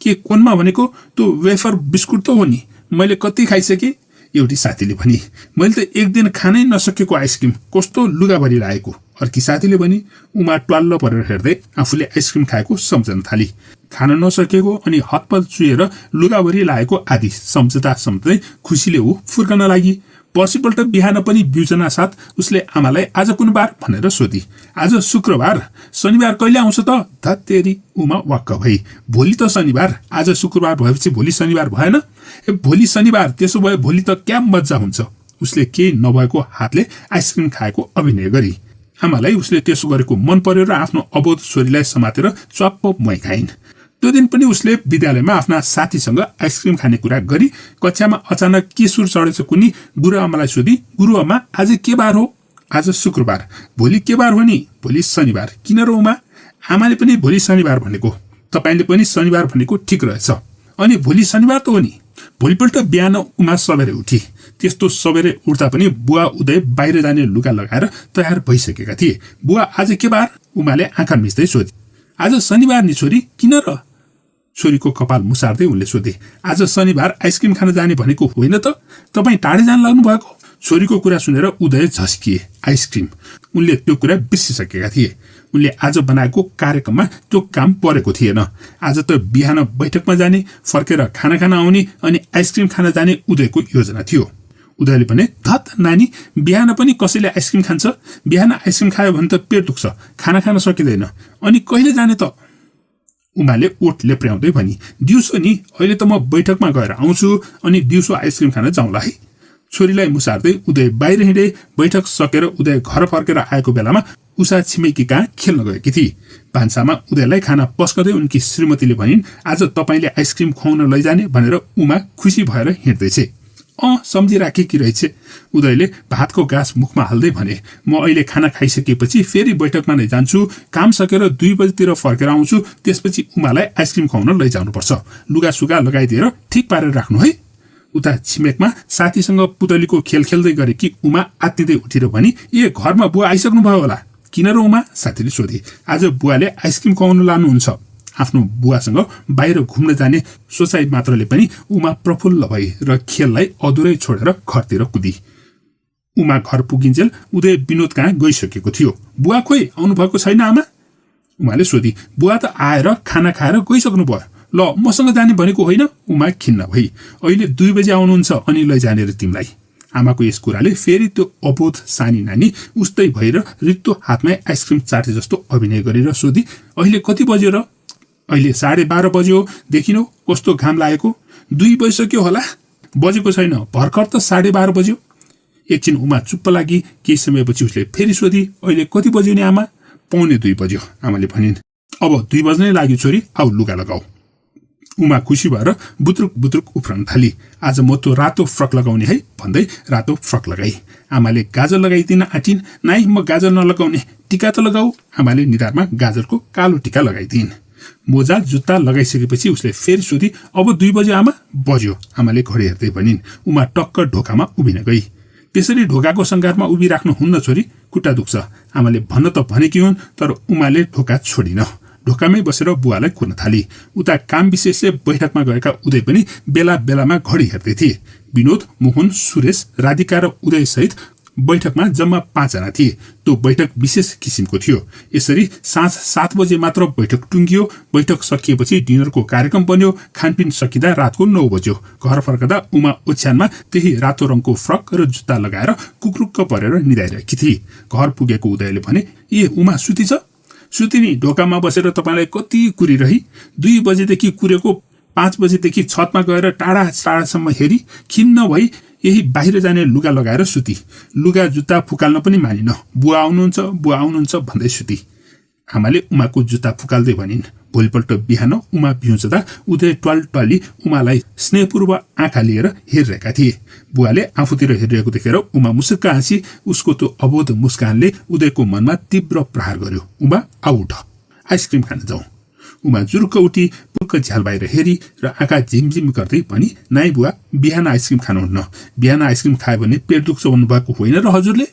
A: के कोनमा भनेको त्यो वेफर बिस्कुट त हो नि, मैले कति खाइसके। एउटी साथीले भनी, मैले त एक दिन खानै नसकेको आइसक्रिम, कस्तो लुगाभरि लागेको। अर्की साथीले भनी। उमा ट्वाल्ल परेर हेर्दै आफूले आइसक्रिम खाएको सम्झन थाली। खान नसकेको अनि हतपत चुहेर लुगाभरि लागेको आदि सम्झदा सम्झदै खुसीले ऊ फुर्कन लागि। पर्सिपल्ट बिहान पनि बिउजना साथ उसले आमालाई आज कुन बार भनेर सोधी। आज शुक्रबार। शनिबार कहिले आउँछ त? धत्तेरी, उमा वाक्क भई। भोलि त शनिबार, आज शुक्रबार भएपछि भोलि शनिबार भएन? भोलि शनिबार, त्यसो भए भोलि त क्या मजा हुन्छ। उसले केही नभएको हातले आइसक्रिम खाएको अभिनय गरी। आमालाई उसले त्यसो गरेको मन पर्यो र आफ्नो अबोध छोरीलाई समातेर च्वाप्प मै खाइन्। त्यो दिन पनि उसले विद्यालयमा आफ्ना साथीसँग आइसक्रिम खाने कुरा गरी कक्षामा अचानक के सुर चढेछ कुनी गुरुआमालाई सोधी, गुरुआमा आज के बार हो? आज शुक्रबार। भोलि के बार हो नि? भोलि शनिबार। किन र उमा? आमाले पनि भोलि शनिबार भनेको, तपाईले पनि शनिबार भनेको ठिक रहेछ। अनि भोलि शनिबार त हो नि। भोलिपल्ट बिहान उमा सबेरै उठी। त्यस्तो सबेरै उठ्दा पनि बुवा उदय बाहिर जाने लुगा लगाएर तयार भइसकेका थिए। बुवा आज के बार? उमाले आँखा मिच्दै सोधी। आज शनिबार नि छोरी, किन र? छोरीको कपाल मुसार्दै उनले सोधे। आज शनिबार आइसक्रिम खान जाने भनेको होइन त? तपाईँ टाढे जान लाग्नु भएको? छोरीको कुरा सुनेर उदय झस्किए। आइसक्रिम, उनले त्यो कुरा बिर्सिसकेका थिए। उनले आज बनाएको कार्यक्रममा त्यो काम परेको थिएन। आज त बिहान बैठकमा जाने, फर्केर खाना खान आउने अनि आइसक्रिम खान जाने उदयको योजना थियो। उदयले भने, धत नानी, बिहान पनि कसैले आइसक्रिम खान्छ? बिहान आइसक्रिम खायो भने त पेट दुख्छ, खाना खान सकिँदैन। अनि कहिले जाने त? उमाले ओठ लेप्र्याउँदै भनी, दिउँसो नि, अहिले त म बैठकमा गएर आउँछु, अनि दिउँसो आइसक्रिम खान जाउँला है। छोरीलाई मुसार्दै उदय बाहिर हिँडे। बैठक सकेर उदय घर फर्केर आएको बेलामा उषा छिमेकी कहाँ खेल्न गएकी थिए। भान्सामा उदयलाई खाना पस्कदै उनकी श्रीमतीले भनिन्, आज तपाईले आइसक्रिम खुवाउन लैजाने भनेर उमा खुसी भएर हिँड्दैछे। सम्झिराखेकी रहेछ। उदयले भातको गाँस मुखमा हाल्दै भने, म अहिले खाना खाइसकेपछि फेरि बैठकमा नै जान्छु, काम सकेर 2 बजीतिर फर्केर आउँछु, त्यसपछि उमालाई आइसक्रिम खुवाउन लैजाउनुपर्छ। लुगासुगा लगाइदिएर ठिक पारेर राख्नु है। उता छिमेकमा साथीसँग पुतलीको खेल खेल्दै गरेकी उमा आत्तिँदै उठेर भनी, ए घरमा बुवा आइसक्नुभयो होला। किन र उमा, साथीले सोधे। आज बुवाले आइसक्रिम खुवाउनु लानुहुन्छ। आफ्नो बुवासँग बाहिर घुम्न जाने सोचाइ मात्रले पनि उमा प्रफुल्ल भई र खेललाई अधुरै छोडेर घरतिर कुदी। उमा घर पुगिन्जेल उदय विनोद कहाँ गइसकेको थियो। बुवा खोइ आउनुभएको छैन आमा? उमाले सोधी। बुवा त आएर खाना खाएर गइसक्नु भयो। ल मसँग जाने भनेको होइन? उमा खिन्न भई। अहिले 2 बजे आउनुहुन्छ अनि लैजाने रे तिमीलाई। आमाको यस कुराले फेरि त्यो अबोध सानी नानी उस्तै भएर रित्तो हातमै आइसक्रिम चाटे जस्तो अभिनय गरेर सोधी, अहिले कति बज्यो र? अहिले 12:30 बज्यो। देखिनौ कस्तो घाम लागेको? 2 बजिसक्यो होला। बजेको छैन, भर्खर त 12:30 बज्यो। एकछिन उमा चुप्प लागि। केही समयपछि उसले फेरि सोधी, अहिले कति बज्यो नि आमा? 1:45 बज्यो, आमाले भनिन्। अब 2 बज्नै लाग्यो छोरी, आऊ लुगा लगाऊ। उमा खुसी भएर बुत्रुक बुत्रुक उफ्रन थाली। आज म त रातो फ्रक लगाउने है भन्दै रातो फ्रक लगाई। आमाले गाजर लगाइदिन आँटिन्। नाइ म गाजर नलगाउने, टिका त लगाऊ। आमाले निधारमा गाजरको कालो टिका लगाइदिन्। मोजा जुत्ता लगाइसकेपछि उसले फेरि सोधी, अब 2 बज्यो आमा? बज्यो, आमाले घडी हेर्दै भनिन्। उमा टक्क ढोकामा उभिन गई। त्यसरी ढोकाको सङ्घारमा उभिराख्नु हुन्न छोरी, खुट्टा दुख्छ। आमाले भन्न त भनेकी हुन्, तर उमाले ढोका छोडिन। ढोकामै बसेर बुवालाई कुर्न थाली। उता काम विशेषले बैठकमा गएका उदय पनि बेला बेलामा घडी हेर्दै थिए। विनोद, मोहन, सुरेश, राधिका र उदय सहित बैठकमा जम्मा 5 जना थिए। त्यो बैठक विशेष किसिमको थियो। यसरी साँझ 7 बजे मात्र बैठक टुङ्गियो। बैठक सकिएपछि डिनरको कार्यक्रम बन्यो। खानपिन सकिँदा रातको 9 बज्यो। घर फर्कदा उमा ओछ्यानमा त्यही रातो रङको फ्रक र जुत्ता लगाएर कुक्रुक्क परेर निदाइरहेकी थिए। घर पुगेको उदयले भने, ए उमा सुती छ? सुती नि, ढोकामा बसेर तपाईँलाई कति कुरिरही। 2 बजेदेखि कुरेको 5 बजेदेखि छतमा गएर टाढा टाढासम्म हेरी खिन्न भई यही बाहिर जाने लुगा लगाएर सुती। लुगा जुत्ता फुकाल्न पनि मानिन। बुवा आउनुहुन्छ भन्दै सुती। आमाले उमाको जुत्ता फुकाल्दै भनिन्। भोलिपल्ट बिहान उमा बिउजदा उदय ट्वाली उमालाई स्नेहपूर्व आँखा लिएर हेरिरहेका थिए। बुवाले आफूतिर हेरिरहेको देखेर उमा मुसुक्क हाँसी। उसको त्यो अबोध मुस्कानले उदयको मनमा तीव्र प्रहार गर्यो। उमा आऊ उठ, आइसक्रिम खान जाउँ। उमा जुरुक्क उठी पुर्क झ्याल बाहिर हेरी र आँखा झिमझिम गर्दै पनि, नाइ बुवा, बिहान आइसक्रिम खानुहुन्न। बिहान आइसक्रिम खायो भने पेट दुख्छ भन्नुभएको होइन र हजुरले?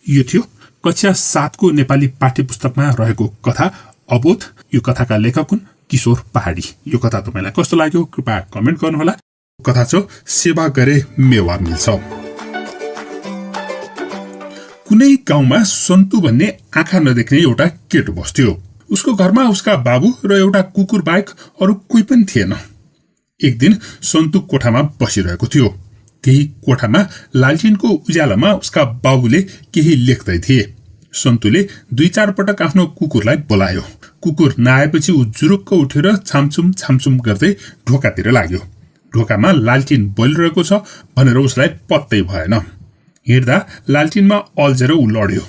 A: यो थियो कक्षा 7 को नेपाली पाठ्य पुस्तकमा रहेको कथा अबोध। यो कथाका लेखक हुन् किशोर पहाडी। यो कथा तपाईँलाई कस्तो लाग्यो कृपया कमेन्ट गर्नुहोला। कथा छ सेवा गरे मेवा मिल्छ। कुनै गाउँमा सन्तु भन्ने आँखा नदेख्ने एउटा केटो बस्थ्यो। उसको घरमा उसका बाबु र एउटा कुकुर बाहेक अरू कोही पनि थिएन। एक दिन सन्तु कोठामा बसिरहेको थियो। त्यही कोठामा लालटिनको उज्यालोमा उसका बाबुले केही लेख्दै थिए। सन्तुले 2-4 पटक आफ्नो कुकुरलाई बोलायो। कुकुर नआएपछि ऊ जुरुक्क उठेर छामछुम गर्दै ढोकातिर लाग्यो। ढोकामा लालटिन बलिरहेको छ भनेर उसलाई पत्तै भएन। हिँड्दा लालटिनमा अल्झेर ऊ लड्यो।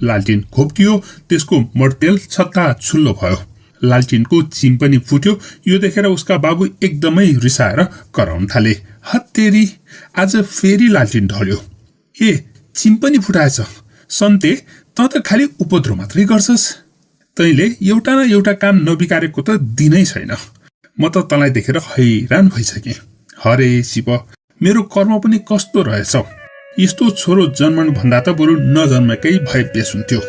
A: लालटिन खोप्कियो। त्यसको मर्तेल छत्ता छुल्लो भयो। लालटिनको चिम पनि फुट्यो। यो देखेर उसका बाबु एकदमै रिसाएर कराउन थाले, हत्तेरी, आज फेरि लालटिन ढल्यो। ए चिम पनि फुटाएछ। सन्ते, त खालि उपद्रो मात्रै गर्छस्। तैँले एउटा न एउटा काम नबिगारेको त दिनै छैन। म त तँलाई देखेर हैरान भइसकेँ। हरे शिव, मेरो कर्म पनि कस्तो रहेछ। यस्तो छोरो जन्मनु भन्दा त बरु नजन्मेकै भए बेस हुन्थ्यो।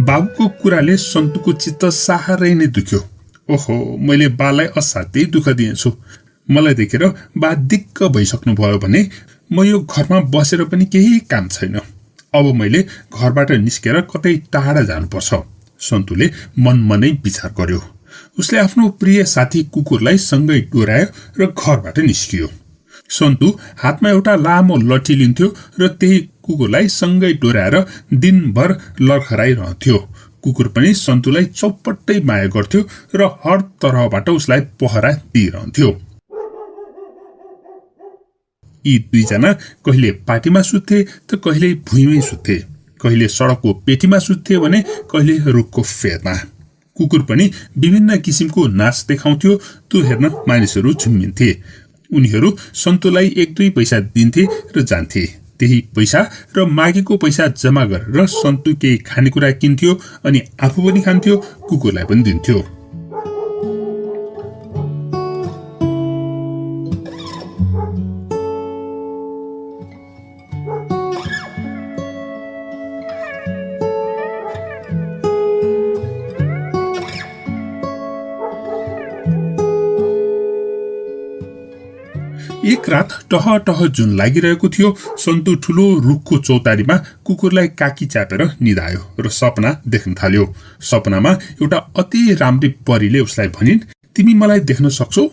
A: बाबुको कुराले सन्तुको चित्त साह्रै नै दुख्यो। ओहो, मैले बालाई असाध्यै दुःख दिएछु। मलाई देखेर बा दिक्क भइसक्नु भयो भने म यो घरमा बसेर पनि केही काम छैन। अब मैले घरबाट निस्केर कतै टाढा जानुपर्छ। सन्तुले मनमनै विचार गर्यो। उसले आफ्नो प्रिय साथी कुकुरलाई सँगै डोरायो र घरबाट निस्कियो। सन्तु हातमा एउटा लामो लट्ठी लिन्थ्यो र त्यही कुकुरलाई सँगै डोराएर दिनभर लर्खराइरहन्थ्यो। कुकुर पनि सन्तुलाई चौपट्टै माया गर्थ्यो र हर तरहबाट उसलाई पहरा दिइरहन्थ्यो। यी 2 जना कहिले पाटीमा सुत्थे त कहिले भुइँमै सुत्थे। कहिले सडकको पेटीमा सुत्थे भने कहिले रुखको फेदमा। कुकुर पनि विभिन्न किसिमको नाच देखाउँथ्यो। त्यो हेर्न मानिसहरू झुम्मिन्थे। उनीहरू सन्तुलाई 1-2 पैसा दिन्थे र जान्थे। त्यही पैसा र मागेको पैसा जम्मा गरेर सन्तु केही खानेकुरा किन्थ्यो अनि आफू पनि खान्थ्यो, कुकुरलाई पनि दिन्थ्यो। एक रात टह टह जुन लागिरहेको थियो, सन्तु ठुलो रुखको चौतारीमा कुकुरलाई काकी चापेर निधायो र सपना देख्न थाल्यो। सपनामा एउटा अति राम्री परीले उसलाई भनिन्, तिमी मलाई देख्न सक्छौ?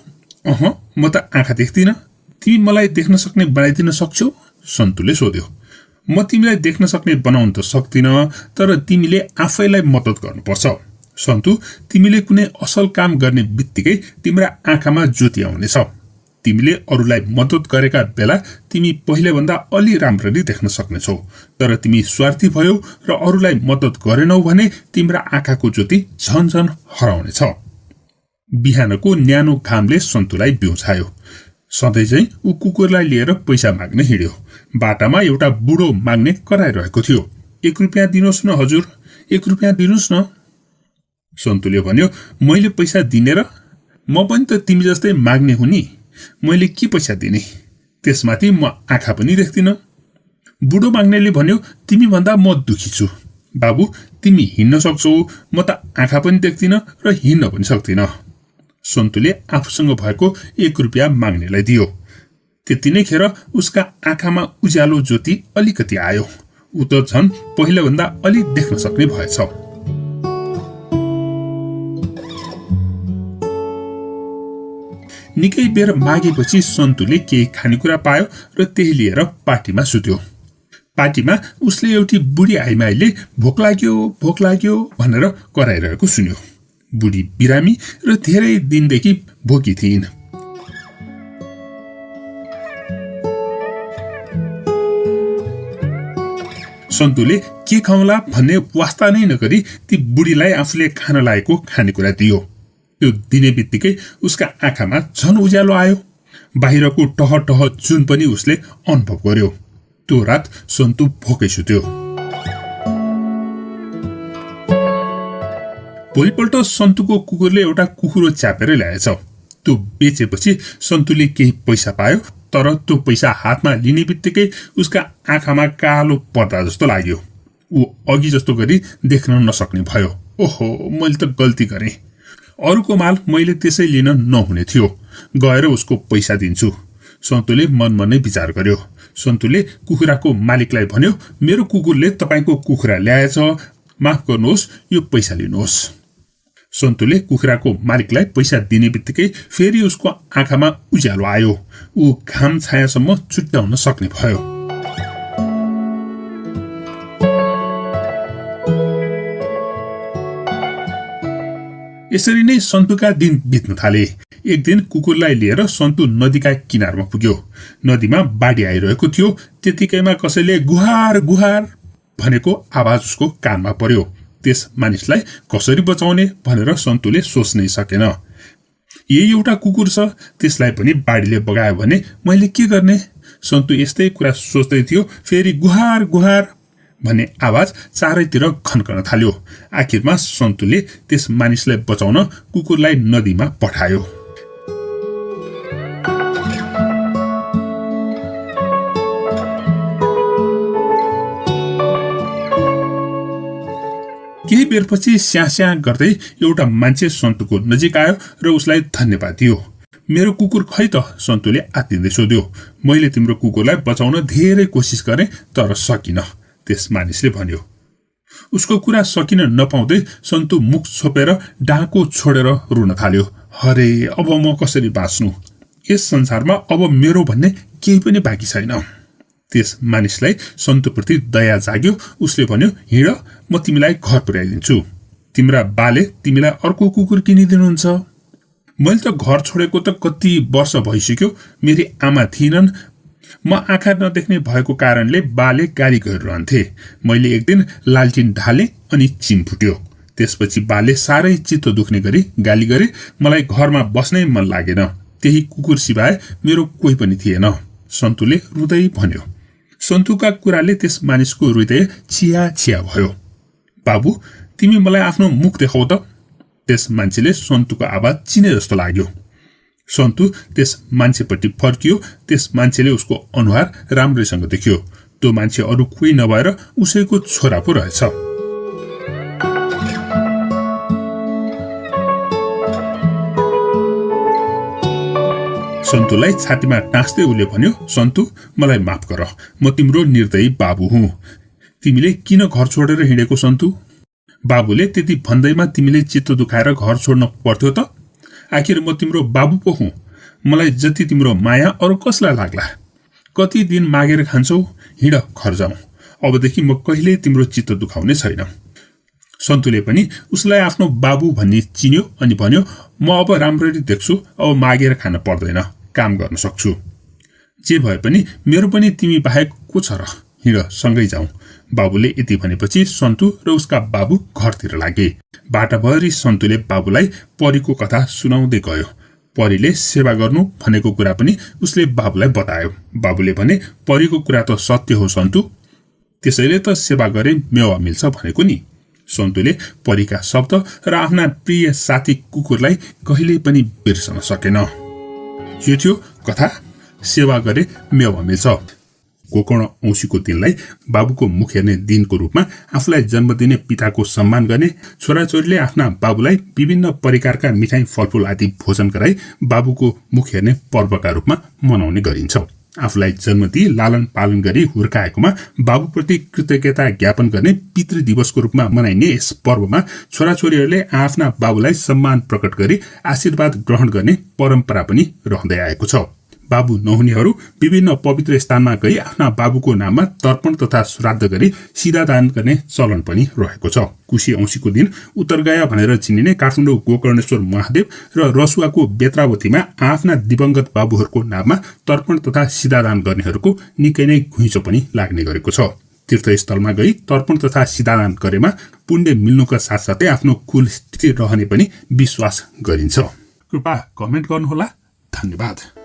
A: अह, म त आँखा देख्दिन। तिमी मलाई देख्न सक्ने बनाइदिन सक्छौ? सन्तुले सोध्यो। म तिमीलाई देख्न सक्ने बनाउन त सक्दिन, तर तिमीले आफैलाई मद्दत गर्नुपर्छ। सन्तु, तिमीले कुनै असल काम गर्ने बित्तिकै तिम्रा आँखामा ज्योति आउनेछ। तिमीले अरूलाई मद्दत गरेका बेला तिमी पहिलेभन्दा अलि राम्ररी देख्न सक्नेछौ, तर तिमी स्वार्थी भयो र अरूलाई मद्दत गरेनौ भने तिम्रा आँखाको ज्योति झन हराउनेछ। बिहानको न्यानो घामले सन्तुलाई बिउछायो। सधैँ चाहिँ ऊ कुकुरलाई लिएर पैसा माग्न हिँड्यो। बाटामा एउटा बुढो माग्ने कराइरहेको थियो। 1 रुपियाँ दिनुहोस् न हजुर, 1 रुपियाँ दिनुहोस् न। सन्तुले भन्यो, मैले पैसा दिने र? म पनि त तिमी जस्तै माग्ने हुँ नि, मैले के पैसा दिने? त्यसमाथि म आँखा पनि देख्दिन। बुढो माग्नेले भन्यो, तिमी भन्दा म दुखी छु। बाबु, तिमी हिँड्न सक्छौ, म त आँखा पनि देख्दिन र हिँड्न पनि सक्दिन। सन्तुले आफूसँग भएको 1 रुपियाँ माग्नेलाई दियो। त्यति नै खेर उसका आँखामा उज्यालो ज्योति अलिकति आयो। ऊ त झन् पहिलेभन्दा अलि देख्न सक्ने भएछ। निकै बेर मागेपछि सन्तुले केही खानेकुरा पायो र त्यही लिएर पार्टीमा सुत्यो। पार्टीमा उसले एउटी बुढी आइमाईले भोक लाग्यो भनेर कराइरहेको सुन्यो। बुढी बिरामी र धेरै दिनदेखि भोकी थिइन्। सन्तुले के खाउँला भन्ने वास्ता नै नगरी ती बुढीलाई आफूले खान लागेको खानेकुरा दियो। त्यो दिने बित्तिकै उसका आँखामा झन उज्यालो आयो। बाहिरको टह टह जुन पनि उसले अनुभव गर्यो। त्यो रात सन्तु भोकै सुत्यो। भोलिपल्ट सन्तुको कुकुरले एउटा कुकुरो च्यापेर ल्याएछ। त्यो बेचेपछि सन्तुले केही पैसा पायो, तर त्यो पैसा हातमा लिने बित्तिकै उसका आँखामा कालो पर्दा जस्तो लाग्यो। ऊ अघि जस्तो गरी देख्न नसक्ने भयो। ओहो, मैले त गल्ती गरेँ। अरूको माल मैले त्यसै लिन नहुने थियो। गएर उसको पैसा दिन्छु। सन्तुले मनमा नै विचार गर्यो। सन्तुले कुखुराको मालिकलाई भन्यो, मेरो कुकुरले तपाईको कुखुरा ल्याएछ, माफ गर्नुहोस्, यो पैसा लिनुहोस्। सन्तुले कुखुराको मालिकलाई पैसा दिने बित्तिकै फेरि उसको आँखामा उज्यालो आयो। ऊ घाम छायासम्म छुट्याउन सक्ने भयो। यसरी नै सन्तुका दिन बित्न थाले। एक दिन कुकुरलाई लिएर सन्तु नदीका किनारमा पुग्यो। नदीमा बाढी आइरहेको थियो। त्यतिकैमा कसैले गुहार गुहार भनेको आवाज उसको कानमा पर्यो। त्यस मानिसलाई कसरी बचाउने भनेर सन्तुले सोच्नै सकेन। यही एउटा कुकुर छ, त्यसलाई पनि बाढीले बगायो भने मैले के गर्ने? सन्तु यस्तै कुरा सोच्दै थियो। फेरि गुहार गुहार भन्ने आवाज चारैतिर खन्कन थाल्यो। आखिरमा सन्तुले त्यस मानिसलाई बचाउन कुकुरलाई नदीमा पठायो। केही बेरपछि स्यास्या गर्दै एउटा मान्छे सन्तुको नजिक आयो र उसलाई धन्यवाद दियो। मेरो कुकुर खै त? सन्तुले आत्तिँदै सोध्यो। मैले तिम्रो कुकुरलाई बचाउन धेरै कोसिस गरेँ, तर सकिन, त्यस मानिसले भन्यो। उसको कुरा सकिन नपाउँदै सन्तु मुख छोपेर डाको छोडेर रुन थाल्यो। हरे, अब म कसरी बाँच्नु? यस संसारमा अब मेरो भन्ने केही पनि बाँकी छैन। त्यस मानिसलाई सन्तुप्रति दया जाग्यो। उसले भन्यो, हिँड, म तिमीलाई घर पुर्याइदिन्छु। तिम्रा बाले तिमीलाई अर्को कुकुर किनिदिनुहुन्छ। मैले त घर छोडेको त कति वर्ष भइसक्यो। मेरी आमा थिएनन्। म आँखा नदेख्ने भएको कारणले बाले गाली गरिरहन्थे। मैले एक दिन लालटिन ढालेँ अनि चिम फुट्यो। त्यसपछि बाले साह्रै चित्त दुख्ने गरी गाली गरे। मलाई घरमा बस्नै मन लागेन। त्यही कुकुर सिवाय मेरो कोही पनि थिएन। सन्तुले रुँदै भन्यो। सन्तुका कुराले त्यस मानिसको हृदय छिया छिया भयो। बाबु, तिमी मलाई आफ्नो मुख देखाउ त। त्यस मान्छेले सन्तुको आवाज चिने जस्तो लाग्यो। सन्तु त्यस मान्छेपट्टि फर्कियो। त्यस मान्छेले उसको अनुहार राम्रैसँग देखियो। त्यो मान्छे अरू कोही नभएर उसैको छोरा पो रहेछ। सन्तुलाई छातीमा टाँस्दै उसले भन्यो, सन्तु, मलाई माफ गर, म तिम्रो निर्दयी बाबु हुँ। तिमीले किन घर छोडेर हिँडेको सन्तु? बाबुले त्यति भन्दैमा तिमीले चित्त दुखाएर घर छोड्न पर्थ्यो त? आखिर म तिम्रो बाबु पो हुँ। मलाई जति तिम्रो माया अरू कसलाई लाग्ला? कति दिन मागेर खान्छौ? हिँड, घर जाउँ। अबदेखि म कहिल्यै तिम्रो चित्त दुखाउने छैन। सन्तुले पनि उसलाई आफ्नो बाबु भन्ने चिन्यो अनि भन्यो, म अब राम्ररी देख्छु, अब मागेर खान पर्दैन, काम गर्न सक्छु। जे भए पनि मेरो पनि तिमी बाहेक को छ र? हिँड, सँगै जाउँ। बाबुले यति भनेपछि सन्तु र उसका बाबु घरतिर लागे। बाटाभरि सन्तुले बाबुलाई परीको कथा सुनाउँदै गयो। परीले सेवा गर्नु भनेको कुरा पनि उसले बाबुलाई बतायो। बाबुले भने, परीको कुरा त सत्य हो सन्तु, त्यसैले त सेवा गरे मेवा मिल्छ भनेको नि। सन्तुले परीका शब्द र आफ्ना प्रिय साथी कुकुरलाई कहिल्यै पनि बिर्सन सकेन। यो थियो कथा सेवा गरे मेवा मिल्छ। गोकर्ण औँसीको दिनलाई बाबुको मुख हेर्ने दिनको रूपमा आफूलाई जन्म दिने पिताको सम्मान गर्ने छोराछोरीले आफ्ना बाबुलाई विभिन्न प्रकारका मिठाई फलफूल आदि भोजन गराई बाबुको मुख हेर्ने पर्वका रूपमा मनाउने गरिन्छ। आफूलाई जन्म दिई लालन पालन गरी हुर्काएकोमा बाबुप्रति कृतज्ञता ज्ञापन गर्ने पितृ दिवसको रूपमा मनाइने यस पर्वमा छोराछोरीहरूले आफ्ना बाबुलाई सम्मान प्रकट गरी आशीर्वाद ग्रहण गर्ने परम्परा पनि रहँदै आएको छ। बाबु नहुनेहरू विभिन्न पवित्र स्थानमा गई आफ्ना बाबुको नाममा तर्पण तथा श्राद्ध गरी सिधादान गर्ने चलन पनि रहेको छ। कुशी औँसीको दिन उत्तरगया भनेर चिनिने काठमाडौँ गोकर्णेश्वर महादेव र रसुवाको बेत्रावतीमा आफ्ना दिवंगत बाबुहरूको नाममा तर्पण तथा सिधादान गर्नेहरूको निकै नै घुइँचो पनि लाग्ने गरेको छ। तीर्थस्थलमा गई तर्पण तथा सिधादान गरेमा पुण्य मिल्नुका साथसाथै आफ्नो कुल स्थिति रहने पनि विश्वास गरिन्छ। कृपया कमेन्ट गर्नुहोला। धन्यवाद।